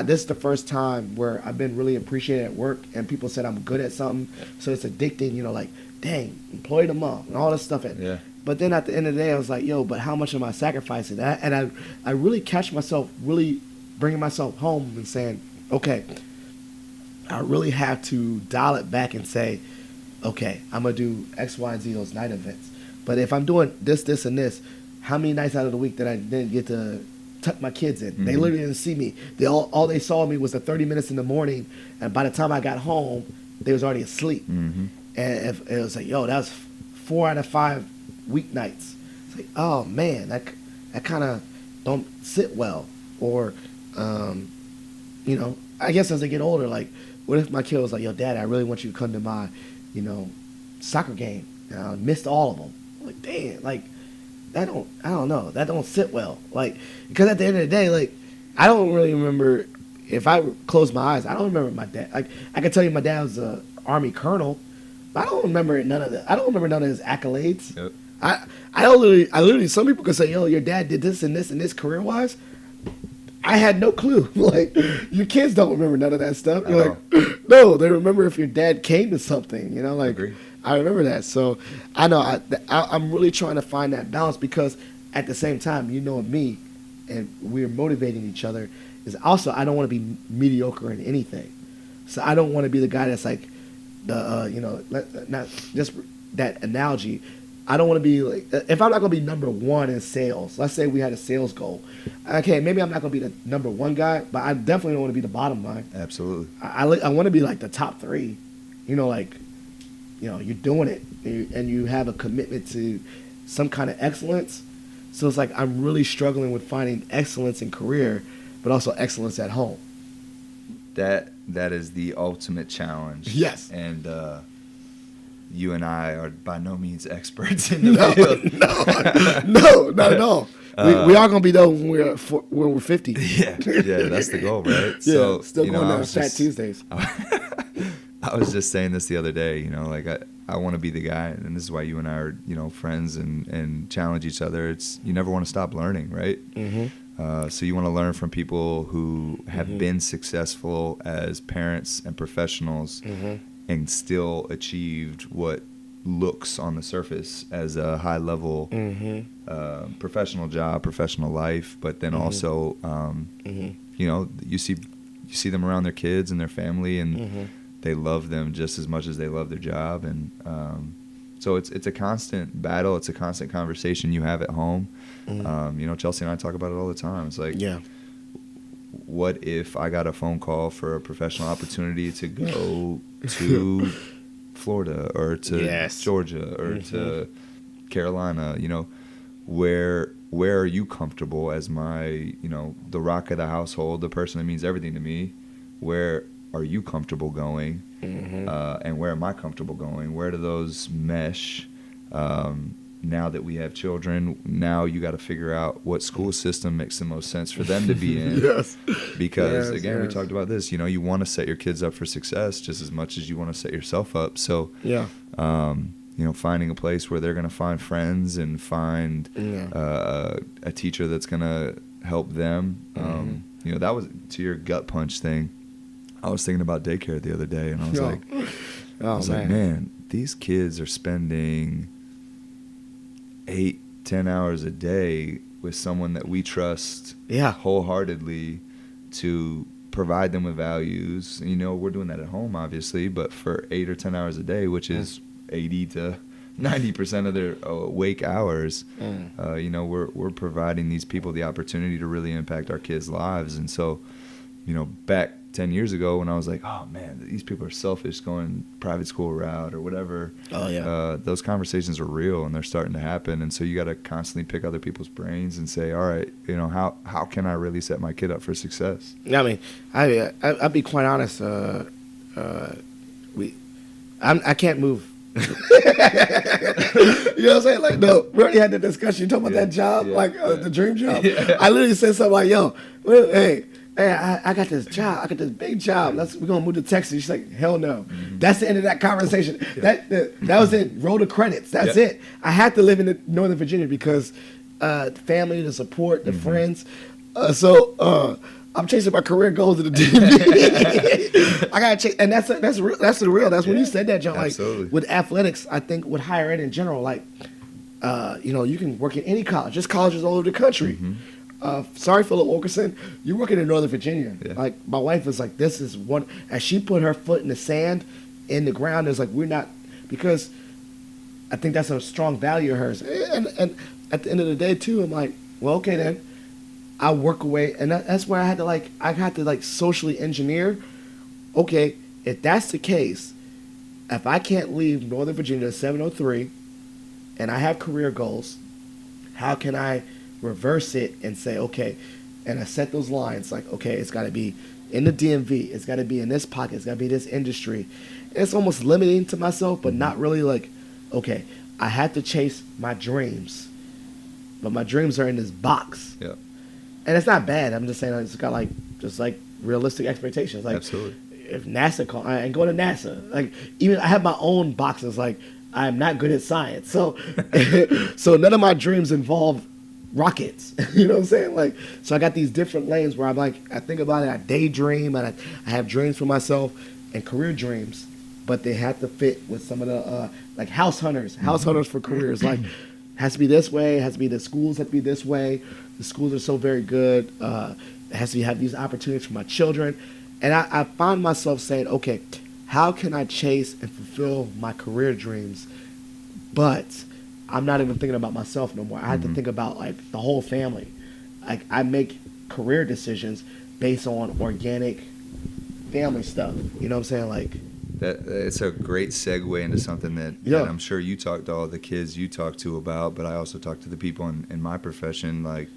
This is the first time where I've been really appreciated at work, and people said I'm good at something, so it's addicting. Like, dang, employee of the month and all this stuff. Yeah. But then at the end of the day, I was like, yo, but how much am I sacrificing? And I really catch myself really bringing myself home and saying, okay, I really have to dial it back and say, okay, I'm gonna do X, Y, and Z, those night events. But if I'm doing this, and this, how many nights out of the week that I didn't get to tuck my kids in? They literally didn't see me. All they saw me was the 30 minutes in the morning, and by the time I got home, they was already asleep. And if it was like, yo, that was 4 out of 5 weeknights. It's like, oh man, that kind of don't sit well. Or, I guess as I get older, like, what if my kid was like, yo, Dad, I really want you to come to my, soccer game. And I missed all of them. Like, damn, like, I don't know. That don't sit well. Like, because at the end of the day, like, I don't really remember, if I close my eyes, I don't remember my dad. Like, I can tell you my dad was an Army colonel, but I don't remember none of that. I don't remember none of his accolades. Yep. I literally, some people could say, yo, your dad did this and this and this career-wise. I had no clue. Like, your kids don't remember none of that stuff. You're like, no, they remember if your dad came to something, like. Agree. I remember that. So I know I'm really trying to find that balance, because at the same time, me, and we're motivating each other, is also I don't want to be mediocre in anything. So I don't want to be the guy that's like not just that analogy. I don't want to be like, if I'm not going to be number one in sales, let's say we had a sales goal. Okay, maybe I'm not going to be the number one guy, but I definitely don't want to be the bottom line. Absolutely. I want to be like the top 3, you're doing it, and you have a commitment to some kind of excellence. So it's like I'm really struggling with finding excellence in career, but also excellence at home. That is the ultimate challenge. Yes. And you and I are by no means experts in the field. No, not at all. We are gonna be though when we're 50. Yeah, that's the goal, right? Yeah, so, still going down Fat Tuesdays. I was just saying this the other day, like I want to be the guy, and this is why you and I are, friends and challenge each other. It's, you never want to stop learning, right? So you want to learn from people who have been successful as parents and professionals and still achieved what looks on the surface as a high level professional job, professional life, but then also, you see them around their kids and their family, and they love them just as much as they love their job. And so it's a constant battle. It's a constant conversation you have at home. Chelsea and I talk about it all the time. It's like, what if I got a phone call for a professional opportunity to go to Florida or to Georgia or to Carolina? where are you comfortable as my, the rock of the household, the person that means everything to me? Where are you comfortable going? And where am I comfortable going? Where do those mesh? Now that we have children, now you got to figure out what school system makes the most sense for them to be in. Yes. Because, Yes, again, we yes. talked about this. You want to set your kids up for success just as much as you want to set yourself up. So, Yeah. finding a place where they're going to find friends and find a teacher that's going to help them. That was, to your gut punch thing, I was thinking about daycare the other day, and I was like, man, these kids are spending 8-10 hours a day with someone that we trust wholeheartedly to provide them with values. We're doing that at home, obviously, but for 8 or 10 hours a day, which is 80 to 90% of their awake hours, we're providing these people the opportunity to really impact our kids' lives. And so, back 10 years ago when I was like, oh man, these people are selfish going private school route or whatever. Oh yeah. Those conversations are real and they're starting to happen. And so you got to constantly pick other people's brains and say, all right, how can I really set my kid up for success? I mean, I'll be quite honest. I can't move. You know what I'm saying? Like, no, we already had the discussion. You talking about that job, the dream job. I literally said something like, yo, hey, I got this job. I got this big job. We're going to move to Texas. She's like, hell no. That's the end of that conversation. That was it. Roll the credits. That's it. I had to live in Northern Virginia because the family, the support, the friends. So I'm chasing my career goals in the DMV. I got to chase. And that's the real. That's when you said that, John. Like, with athletics, I think with higher ed in general, like, you can work in any college. There's colleges all over the country. Sorry, Philip Wilkerson, you're working in Northern Virginia. Like, my wife is like, this is one, as she put her foot in the sand, in the ground, is like, we're not, because I think that's a strong value of hers. And at the end of the day, too, I'm like, well, okay, then, I'll work away. And that's where I had to socially engineer. Okay, if that's the case, if I can't leave Northern Virginia at 703 and I have career goals, how can I reverse it and say, okay, and I set those lines like, okay, it's got to be in the DMV, it's got to be in this pocket, it's got to be this industry. And it's almost limiting to myself, but not really like, okay, I have to chase my dreams, but my dreams are in this box. Yeah. And it's not bad. I'm just saying it's got just realistic expectations. Like, absolutely. If NASA call, I ain't going to NASA. Like, even I have my own boxes. Like, I'm not good at science, so so none of my dreams involve rockets. You know what I'm saying? Like, so I got these different lanes where I'm like, I think about it, I daydream, and I have dreams for myself and career dreams, but they have to fit with some of the like house hunters for careers. Like, has to be this way, has to be the schools have to be this way. The schools are so very good. It has to have these opportunities for my children. And I find myself saying, okay, how can I chase and fulfill my career dreams, but I'm not even thinking about myself no more. I have to think about like the whole family. Like, I make career decisions based on organic family stuff. You know what I'm saying? Like, that it's a great segue into something that I'm sure you talk to all the kids you talk to about, but I also talk to the people in my profession. Like,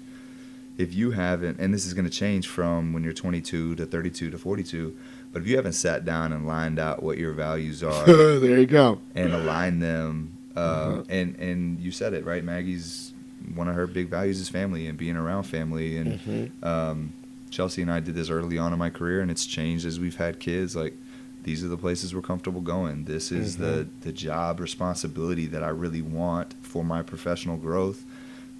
if you haven't, and this is going to change from when you're 22 to 32 to 42, but if you haven't sat down and lined out what your values are, there you go, and align them. And you said it, right? Maggie's, one of her big values is family and being around family. And Chelsea and I did this early on in my career, and it's changed as we've had kids. Like, these are the places we're comfortable going. This is the job responsibility that I really want for my professional growth.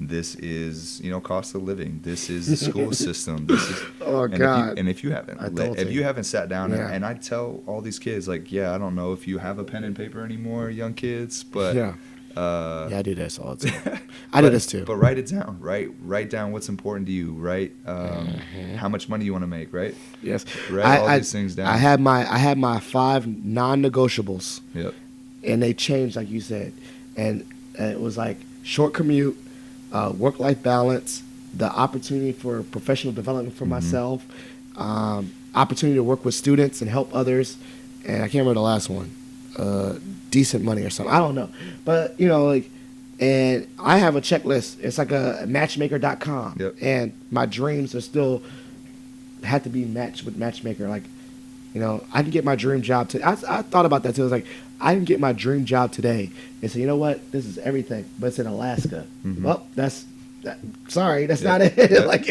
This is, cost of living. This is the school system. This is, God. If you haven't sat down and I tell all these kids, like, I don't know if you have a pen and paper anymore, young kids, but I do this all the time. I do this too. But write it down, right? Write down what's important to you, right? How much money you want to make, right? Yes. Write all these things down. I had my 5 non-negotiables. Yep. And they changed, like you said, and it was like short commute, work-life balance, the opportunity for professional development for myself, opportunity to work with students and help others, and I can't remember the last one, decent money or something. I don't know. But, And I have a checklist. It's like a matchmaker.com. Yep. And my dreams are still have to be matched with Matchmaker. Like, you know, I can get my dream job today. I thought about that too. I was like, I can get my dream job today and say, you know what? This is everything, but it's in Alaska. Mhm. Well, sorry, that's Yeah. not it. Yeah. like,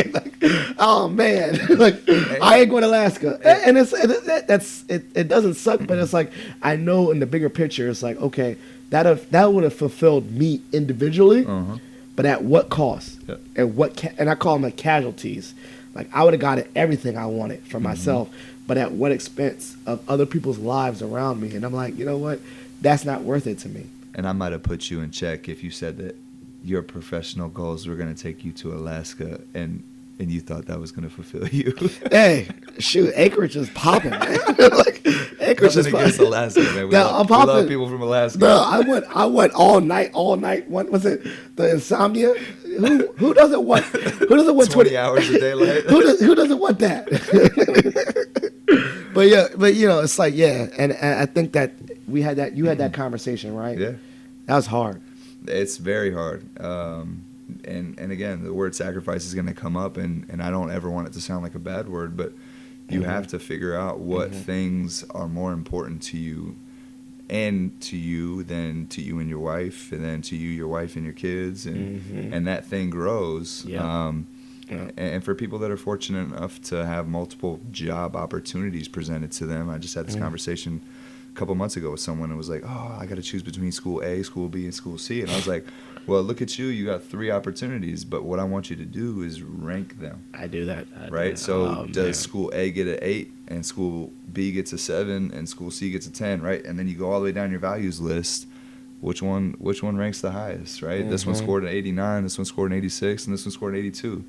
oh man, like I ain't going to Alaska. And it doesn't suck, but it's like I know in the bigger picture, it's like okay, that would have fulfilled me individually, Uh-huh. but at what cost? Yeah. And and I call them like casualties. Like I would have gotten everything I wanted for myself, but at what expense of other people's lives around me? And I'm like, you know what? That's not worth it to me. And I might have put you in check if you said that your professional goals were going to take you to Alaska and you thought that was going to fulfill you. Hey, shoot, Anchorage is popping, man. Like, Anchorage is Nothing popping. against Alaska, man. We, No, love, I'm we love popping. people from Alaska. No, I went all night. What was it? The insomnia? Who doesn't want 20 hours of daylight. Who doesn't want that? but you know, it's like and I think that you had that conversation, right? Yeah. That was hard. It's very hard. And again, the word sacrifice is going to come up, and I don't ever want it to sound like a bad word, but you have to figure out what things are more important to you and to you than to you and your wife, and then to you, your wife, and your kids, and that thing grows. Yeah. And for people that are fortunate enough to have multiple job opportunities presented to them, I just had this conversation a couple months ago with someone who was like, oh, I got to choose between school A, school B, and school C. And I was like, well, look at you. You got 3 opportunities, but what I want you to do is rank them. I do that. Right? So does man. school A get an 8, and school B gets a 7, and school C gets a 10, right? And then you go all the way down your values list. Which one ranks the highest, right? This one scored an 89, this one scored an 86, and this one scored an 82.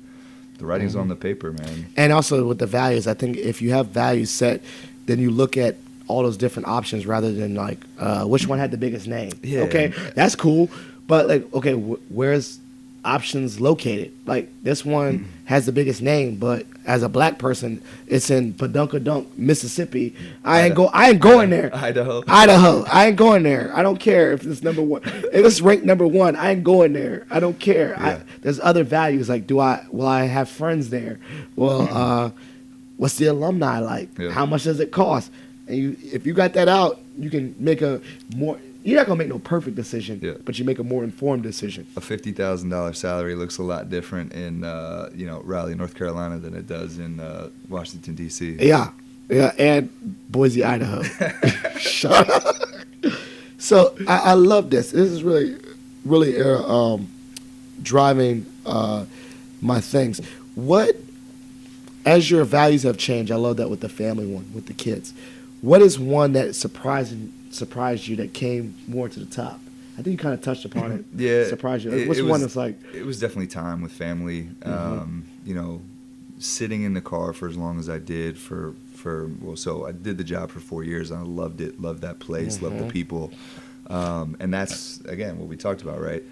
The writing's on the paper, man. And also with the values, I think if you have values set, then you look at all those different options rather than like which one had the biggest name. Yeah. Okay, that's cool, but like okay, where's options located? Like this one has the biggest name, but as a black person, it's in Padunkadunk, Mississippi. I ain't going there. Idaho. I ain't going there. I don't care if it's number 1. If it's ranked number 1, I ain't going there. I don't care. Yeah. There's other values. Like, will I have friends there? Well, what's the alumni like? Yeah. How much does it cost? And if you got that out, you can make a more. You're not gonna make no perfect decision, but you make a more informed decision. A $50,000 salary looks a lot different in Raleigh, North Carolina, than it does in Washington D.C. Yeah, and Boise, Idaho. Shut up. So I love this. This is really driving my things. What, as your values have changed, I love that with the family one, with the kids. What is one that surprised you that came more to the top? I think you kind of touched upon it. Yeah. Surprised you. What's one that's like? It was definitely time with family. Sitting in the car for as long as I did so I did the job for 4 years and I loved it, loved that place, loved the people. And that's, again, what we talked about, right?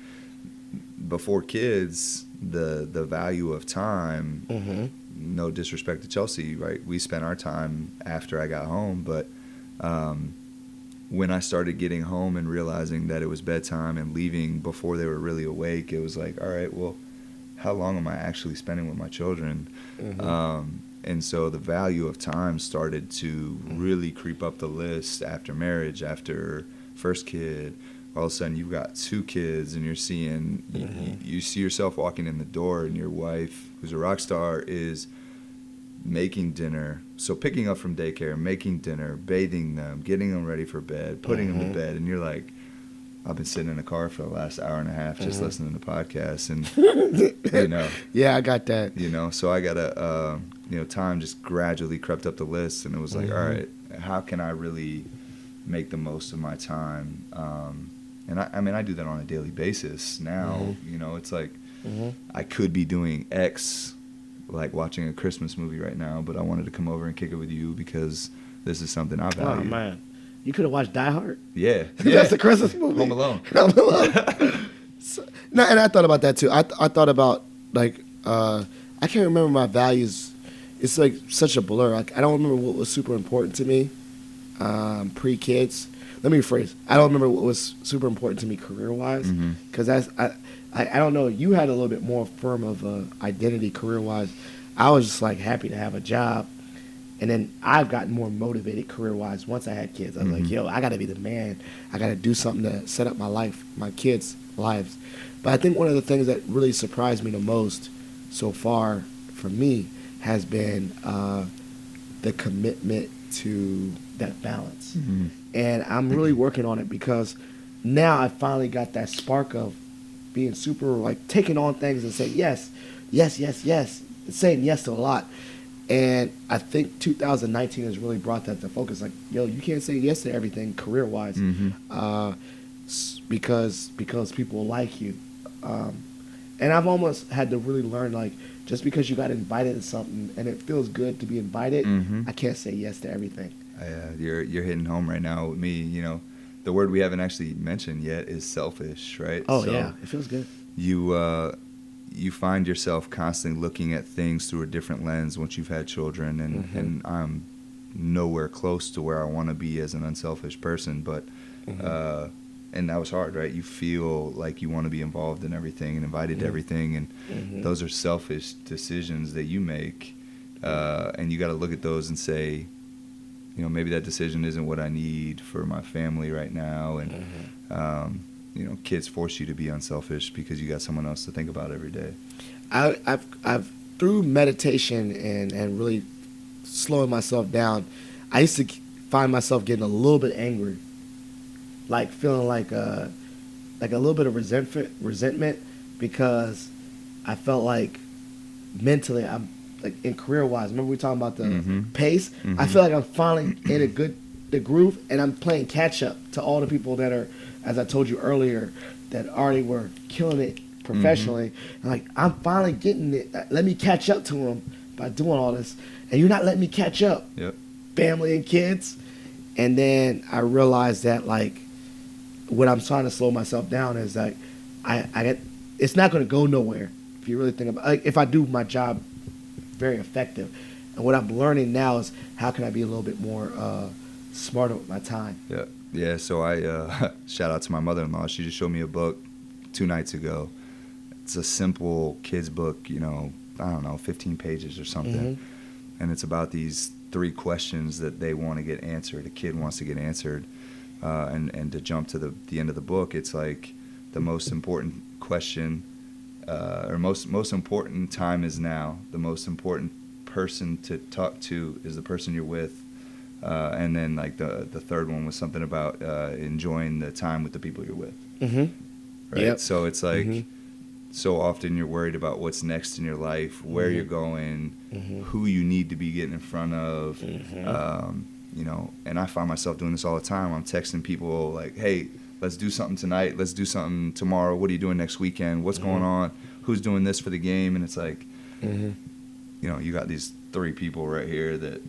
Before kids, the value of time, no disrespect to Chelsea, right? We spent our time after I got home, but when I started getting home and realizing that it was bedtime and leaving before they were really awake, it was like, all right, well, how long am I actually spending with my children? And so the value of time started to really creep up the list after marriage, after first kid. All of a sudden you've got 2 kids and you're seeing, you see yourself walking in the door and your wife, who's a rock star, is making dinner. So picking up from daycare, making dinner, bathing them, getting them ready for bed, putting them to bed. And you're like, I've been sitting in the car for the last hour and a half just listening to podcasts. And, Yeah, I got that. So I got to, time just gradually crept up the list. And it was like, all right, how can I really make the most of my time? And I do that on a daily basis now. It's like I could be doing X, like watching a Christmas movie right now, but I wanted to come over and kick it with you because this is something I value. Oh man, you could have watched Die Hard. Yeah. That's a Christmas movie. Home Alone. And I thought about that too. I thought about like I can't remember my values. It's like such a blur. Like I don't remember what was super important to me pre-kids. let me rephrase. I don't remember what was super important to me career wise, because I don't know. You had a little bit more firm of a identity career wise. I was just like happy to have a job, and then I've gotten more motivated career wise once I had kids. I was like, yo, I got to be the man. I got to do something to set up my life, my kids' lives. But I think one of the things that really surprised me the most so far for me has been the commitment to that balance. And I'm really working on it because now I finally got that spark of being super, like, taking on things and saying yes, yes, yes, yes, saying yes to a lot. And I think 2019 has really brought that to focus. Like, yo, you can't say yes to everything career-wise because people like you. And I've almost had to really learn, like, just because you got invited to something and it feels good to be invited, I can't say yes to everything. You're hitting home right now with me. You know, the word we haven't actually mentioned yet is selfish, right? Oh, so yeah, it feels good. You find yourself constantly looking at things through a different lens once you've had children, and I'm nowhere close to where I want to be as an unselfish person, but and that was hard, right? You feel like you want to be involved in everything and invited to everything, and those are selfish decisions that you make, and you got to look at those and say, you know, maybe that decision isn't what I need for my family right now, and you know, kids force you to be unselfish because you got someone else to think about every day. I've through meditation and really slowing myself down, I used to find myself getting a little bit angry, like feeling like a little bit of resentment because I felt like mentally I'm like in career wise. Remember we were talking about the pace? I feel like I'm finally in the groove, and I'm playing catch up to all the people that are, as I told you earlier, that already were killing it professionally. And like, I'm finally getting it. Let me catch up to them by doing all this. And you're not letting me catch up. Yep. Family and kids. And then I realized that, like, what I'm trying to slow myself down is like, I get, it's not going to go nowhere if you really think about, like, if I do my job very effective. And what I'm learning now is how can I be a little bit more smarter with my time. Yeah, so I shout out to my mother-in-law. She just showed me a book 2 nights ago. It's a simple kid's book, you know, I don't know, 15 pages or something. And it's about these 3 questions that they want to get answered. A kid wants to get answered. And to jump to the end of the book, it's like the most important question, or most important time is now. The most important person to talk to is the person you're with. And then, like, the third one was something about enjoying the time with the people you're with. Right? Yep. So it's like, so often you're worried about what's next in your life, where you're going, who you need to be getting in front of. You know, and I find myself doing this all the time. I'm texting people like, hey, let's do something tonight. Let's do something tomorrow. What are you doing next weekend? What's going on? Who's doing this for the game? And it's like, you know, you got these 3 people right here that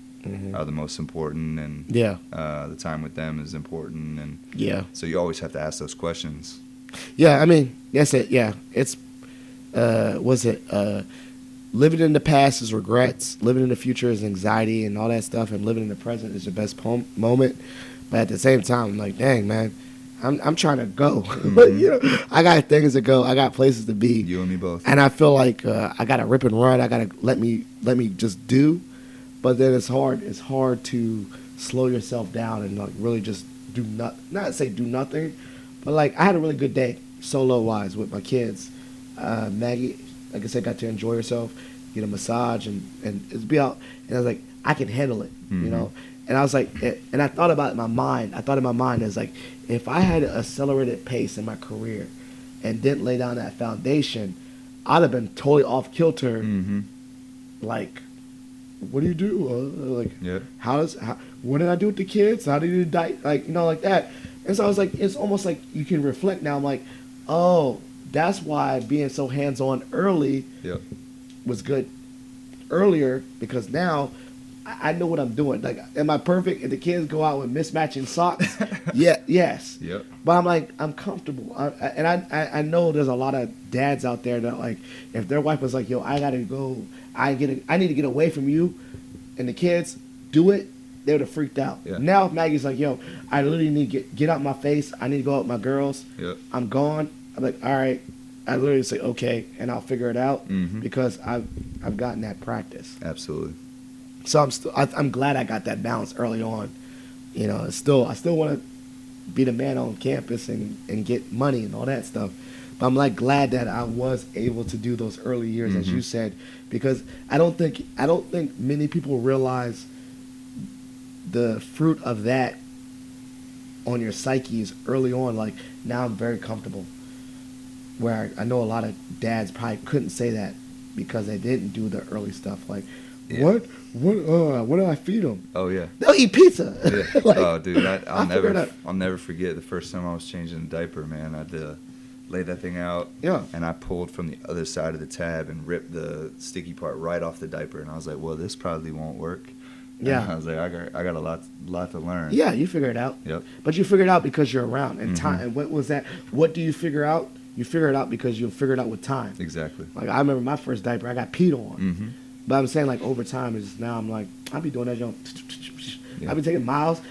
are the most important, and the time with them is important, and so you always have to ask those questions. I mean, that's it. It's living in the past is regrets, living in the future is anxiety and all that stuff, and living in the present is your best moment. But at the same time, I'm like, dang, man, I'm trying to go. You know, I got things to go. I got places to be. You and me both. And I feel like I got to rip and run. I got to let me just do. But then it's hard. It's hard to slow yourself down and, like, really just do not say do nothing, but, like, I had a really good day solo wise with my kids. Maggie, like I said, got to enjoy herself, get a massage, and it's be out. And I was like, I can handle it, you know. And I was like, and I thought about it in my mind. I thought in my mind as like, if I had an accelerated pace in my career and didn't lay down that foundation, I'd have been totally off kilter. Like, what do you do? Like, what did I do with the kids? How did you die? Like, you know, like that. And so I was like, it's almost like you can reflect now. I'm like, oh, that's why being so hands-on early was good earlier, because now I know what I'm doing. Like, am I perfect? If the kids go out with mismatching socks, yes. But I'm like, I'm comfortable. I know there's a lot of dads out there that, like, if their wife was like, yo, I gotta go, I need to get away from you and the kids, do it. they would have freaked out. Yeah. Now if Maggie's like, yo, I literally need to get out my face. I need to go out with my girls. Yep. I'm gone. I'm like, all right. I literally say, okay, and I'll figure it out because I've gotten that practice. Absolutely. So I'm glad I got that balance early on. You know, I still want to be the man on campus and get money and all that stuff. But I'm like glad that I was able to do those early years, as you said, because I don't think many people realize the fruit of that on your psyches early on. Like now I'm very comfortable. Where I know a lot of dads probably couldn't say that because they didn't do the early stuff. Like, what do I feed them? Oh yeah, they'll eat pizza. Yeah. Like, oh dude, I'll never forget the first time I was changing a diaper, man. I had to lay that thing out, and I pulled from the other side of the tab and ripped the sticky part right off the diaper, and I was like, well, this probably won't work. Yeah, and I was like, I got a lot to learn. Yeah, you figure it out. Yep. But you figure it out because you're around and time. And what was that? What do you figure out? You figure it out because you figure it out with time. Exactly. Like I remember my first diaper, I got peed on. But I'm saying like over time is now I'm like I'll be doing that jump. Yeah. I've been taking miles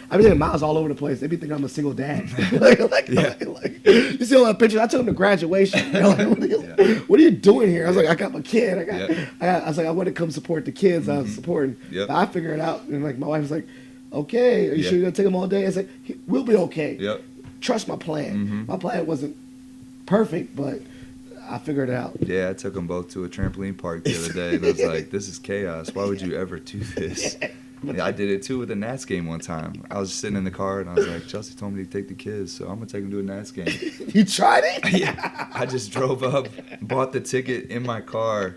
all over the place. They be thinking I'm a single dad. like, you see all that pictures? I took them to graduation. They're like, what are you doing here? I was like, I got my kid. I was like, I want to come support the kids I was supporting. But I figured it out, and like my wife was like, okay, are you sure you're gonna take them all day? I said, we'll be okay. Yep. Trust my plan. My plan wasn't perfect, but I figured it out. Yeah, I took them both to a trampoline park the other day, and I was like, this is chaos. Why would you ever do this? Yeah, I did it too with a Nats game one time. I was just sitting in the car, and I was like, Chelsea told me to take the kids, so I'm going to take them to a Nats game. You tried it? Yeah. I just drove up, bought the ticket in my car,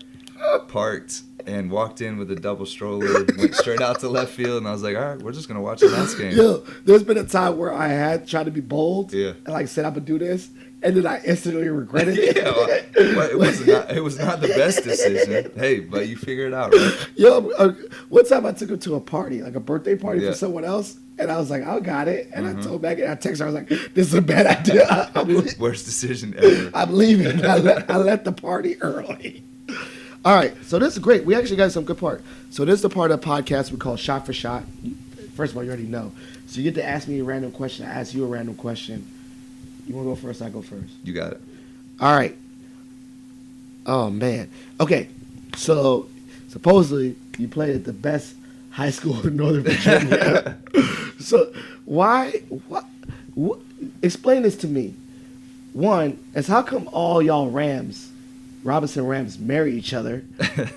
parked, and walked in with a double stroller, went straight out to left field, and I was like, all right, we're just going to watch a Nats game. Yo, there's been a time where I had tried to be bold, and like said I would do this, and then I instantly regretted it. Well, it was not the best decision. Hey, but you figure it out, right? Yo, one time I took her to a party, like a birthday party for someone else, and I was like, I got it. And I told Maggie, I texted her, I was like, this is a bad idea. Worst decision ever. I'm leaving. I left the party early. All right, so this is great. We actually got some good part. So this is the part of the podcast we call Shot for Shot. First of all, you already know. So you get to ask me a random question. I ask you a random question. You want to go first? I go first. You got it. All right. Oh, man. Okay. So, supposedly, you played at the best high school in Northern Virginia. So, why? What? Explain this to me. One is how come all y'all Robinson Rams, marry each other?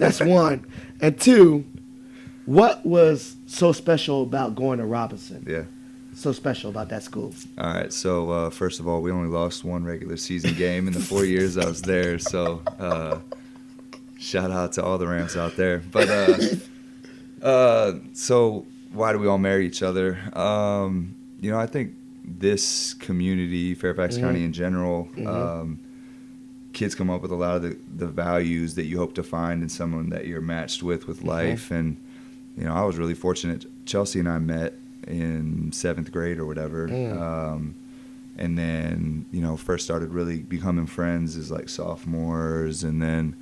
That's one. And two, what was so special about going to Robinson? Yeah. So special about that school? All right, so first of all, we only lost one regular season game in the 4 years I was there, so shout out to all the Rams out there. But so why do we all marry each other? I think this community, Fairfax County in general, kids come up with a lot of the values that you hope to find in someone that you're matched with life. And, I was really fortunate. Chelsea and I met in 7th grade or whatever. And then, first started really becoming friends as like sophomores. And then,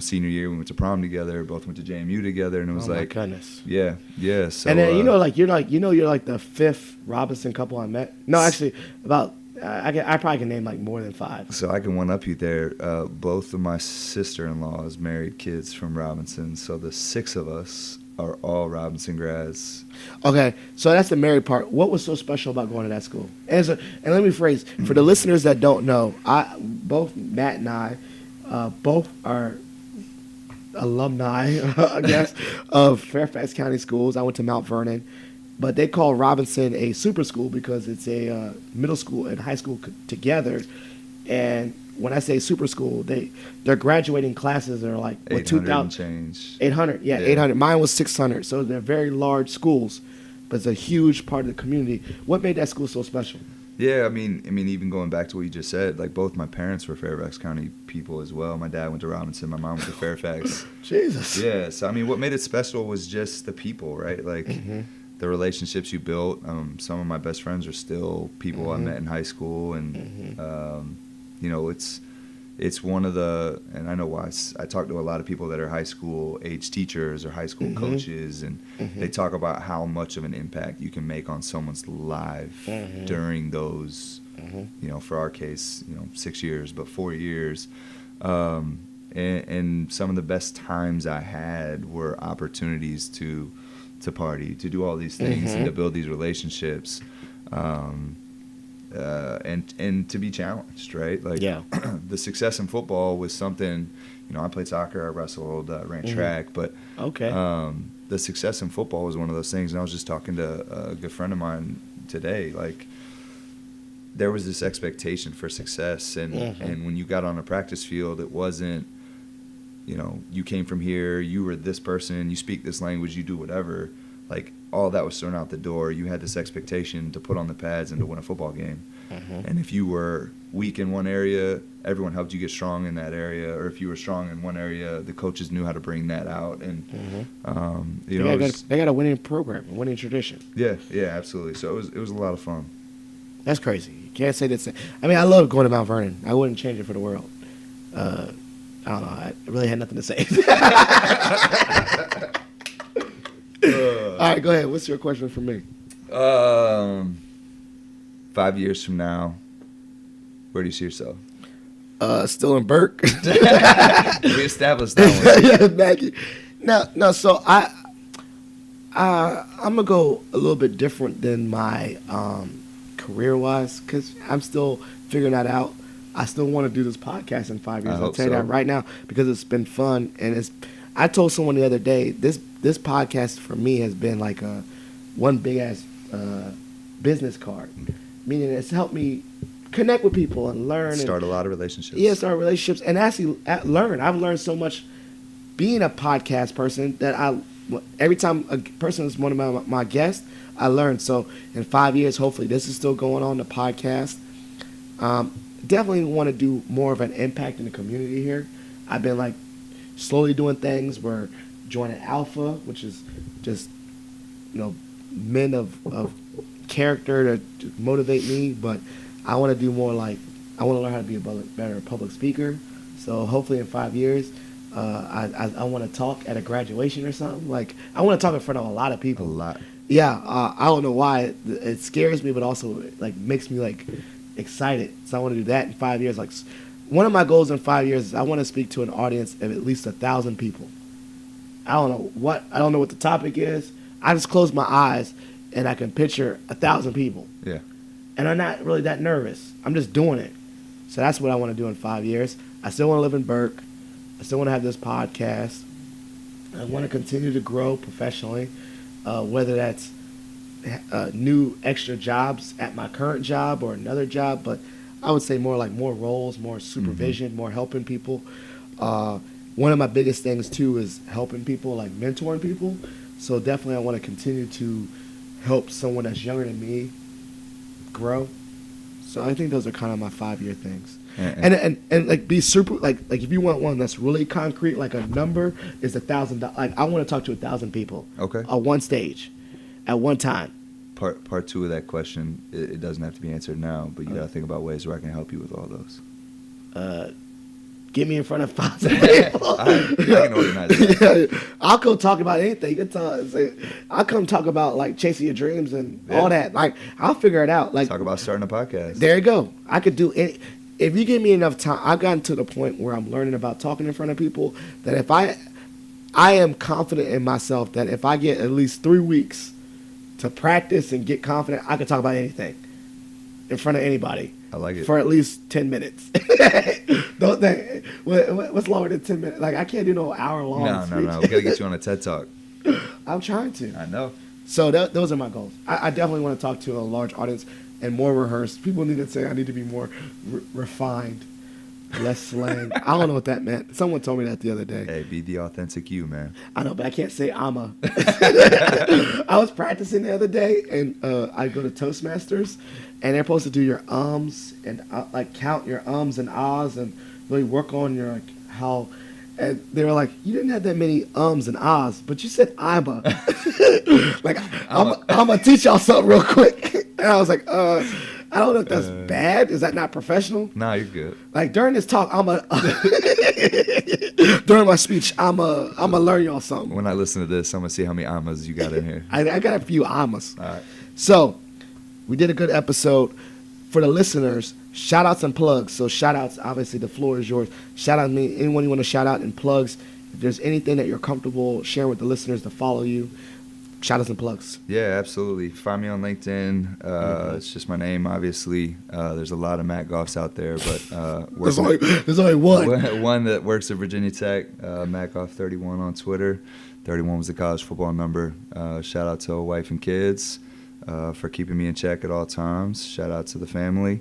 senior year we went to prom together, both went to JMU together. And it was like, my goodness. Yeah. So, and then, you're like the 5th Robinson couple I met. No, actually about, I probably can name like more than 5. So I can one-up you there. Both of my sister-in-laws married kids from Robinson. So the 6 of us are all Robinson grads. Okay, so that's the married part. What was so special about going to that school? And let me phrase, for the listeners that don't know, both Matt and I, both are alumni, I guess, of Fairfax County Schools. I went to Mount Vernon. But they call Robinson a super school because it's a middle school and high school together. And when I say super school, their graduating classes are like 800 change. 800, yeah, 800. Mine was 600. So they're very large schools, but it's a huge part of the community. What made that school so special? Yeah, I mean, even going back to what you just said, like both my parents were Fairfax County people as well. My dad went to Robinson, my mom went to Fairfax. Jesus. Yeah, so I mean, what made it special was just the people, right? Like the relationships you built. Some of my best friends are still people I met in high school, and it's one of the, and I know why, I talk to a lot of people that are high school age teachers or high school coaches, and they talk about how much of an impact you can make on someone's life during those, for our case, 6 years, but 4 years. And some of the best times I had were opportunities to party, to do all these things, and to build these relationships. And to be challenged, right? Like, the success in football was something, I played soccer, I wrestled, ran track, but the success in football was one of those things. And I was just talking to a good friend of mine today, like, there was this expectation for success, and when you got on a practice field, it wasn't, you came from here, you were this person, you speak this language, you do whatever. Like, all that was thrown out the door. You had this expectation to put on the pads and to win a football game. And if you were weak in one area, everyone helped you get strong in that area. Or if you were strong in one area, the coaches knew how to bring that out. And they got a winning program, a winning tradition. Yeah, absolutely. So it was a lot of fun. That's crazy. You can't say that. I mean, I love going to Mount Vernon. I wouldn't change it for the world. I don't know. I really had nothing to say. All right, go ahead. What's your question for me? 5 years from now, where do you see yourself? Still in Burke. We established that one. Yeah, Maggie. No. So I'm gonna go a little bit different than my career-wise, because I'm still figuring that out. I still want to do this podcast in 5 years. I'll tell you that right now, because it's been fun, and I told someone the other day, this podcast for me has been like one big ass business card, meaning it's helped me connect with people and learn. Start a lot of relationships. Yeah, start relationships and actually learn. I've learned so much being a podcast person that every time a person is one of my guests, I learn. So in 5 years, hopefully this is still going on, the podcast. Definitely want to do more of an impact in the community here. I've been like slowly doing things. We're joining Alpha, which is just, men of character to motivate me. But I want to do more like, I want to learn how to be a better public speaker. So hopefully in 5 years, I want to talk at a graduation or something. Like, I want to talk in front of a lot of people. A lot. Yeah, I don't know why. It scares me, but also like makes me like excited. So I want to do that in 5 years. Like, one of my goals in 5 years is I want to speak to an audience of at least 1,000 people. I don't know what the topic is. I just close my eyes and I can picture 1,000 people. Yeah. And I'm not really that nervous. I'm just doing it. So that's what I want to do in 5 years. I still want to live in Burke. I still want to have this podcast. I want to continue to grow professionally, whether that's new extra jobs at my current job or another job, but I would say more roles, more supervision, more helping people. One of my biggest things too is helping people, like mentoring people. So definitely I want to continue to help someone that's younger than me grow. So I think those are kind of my 5 year things. And like be super, like if you want one that's really concrete, like a number is $1,000. Like, I want to talk to 1,000 people. Okay. On one stage, at one time. Part two of that question, it doesn't have to be answered now, but you got to think about ways where I can help you with all those. Get me in front of 1,000 people. I can organize that. Yeah, I'll come talk about anything. You can I'll come talk about like chasing your dreams and all that. Like, I'll figure it out. Like, talk about starting a podcast. There you go. I could do any. If you give me enough time, I've gotten to the point where I'm learning about talking in front of people that if I am confident in myself that if I get at least 3 weeks to practice and get confident, I can talk about anything in front of anybody. I like it. For at least 10 minutes. Don't think. What's longer than 10 minutes? Like, I can't do no hour-long speech. No. We got to get you on a TED Talk. I'm trying to. I know. So those are my goals. I definitely want to talk to a large audience and more rehearsed. People need to say I need to be more refined, less slang. I don't know what that meant. Someone told me that the other day. Hey, be the authentic you, man. I know, but I can't say I'm a. I was practicing the other day, and I go to Toastmasters, and they're supposed to do your ums and like count your ums and ahs and really work on your like how. And they were like, you didn't have that many ums and ahs, but you said I'm a. Like, I'm going to teach y'all something real quick. And I was like, I don't know if that's bad. Is that not professional? Nah, you're good. Like during this talk, during my speech, I'm a learn y'all something. When I listen to this, I'm gonna see how many amas you got in here. I got a few amas. All right. So we did a good episode. For the listeners, shout outs and plugs. So shout outs, obviously the floor is yours. Shout out me, anyone you want to shout out, and plugs. If there's anything that you're comfortable sharing with the listeners to follow you, shout outs and plugs. Yeah, absolutely. Find me on LinkedIn. It's just my name, obviously. There's a lot of Matt Goffs out there, but There's only one. One that works at Virginia Tech, Matt Goff 31 on Twitter. 31 was the college football number. Shout out to wife and kids for keeping me in check at all times. Shout out to the family.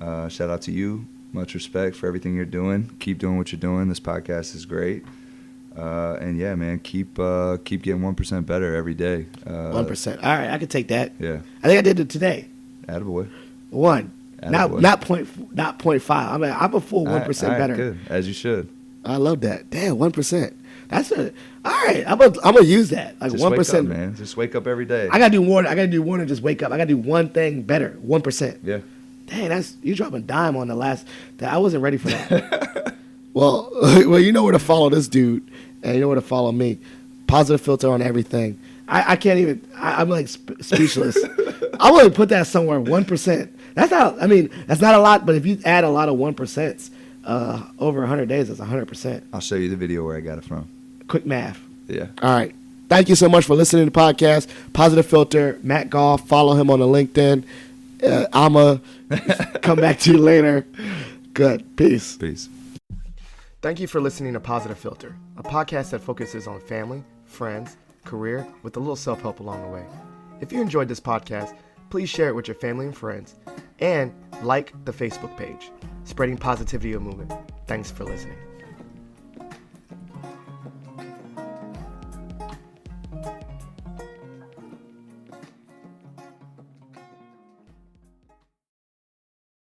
Shout out to you. Much respect for everything you're doing. Keep doing what you're doing. This podcast is great. And yeah, man, keep getting 1% better every day. 1%. All right, I can take that. Yeah. I think I did it today. Attaboy. 1. Attaboy. Not 0.5. I mean, I'm a full 1% all right, better. Good, as you should. I love that. Damn, 1%. That's all right. I'm gonna use that. Like Just 1%, wake up, man. Just wake up every day. I gotta do more. I gotta do more than just wake up. I gotta do one thing better. 1%. Yeah. Dang, you dropping dime on the last. I wasn't ready for that. well, you know where to follow this dude, and you know where to follow me. Positive filter on everything. I can't even. I'm like speechless. I want to put that somewhere. 1%. That's not. I mean, that's not a lot. But if you add a lot of 1%, over 100 days, that's 100%. I'll show you the video where I got it from. Quick math. Yeah. All right. Thank you so much for listening to the podcast. Positive Filter, Matt Goff. Follow him on the LinkedIn. I'ma come back to you later. Good. Peace. Peace. Thank you for listening to Positive Filter, a podcast that focuses on family, friends, career, with a little self-help along the way. If you enjoyed this podcast, please share it with your family and friends, and like the Facebook page, Spreading Positivity of Movement. Thanks for listening.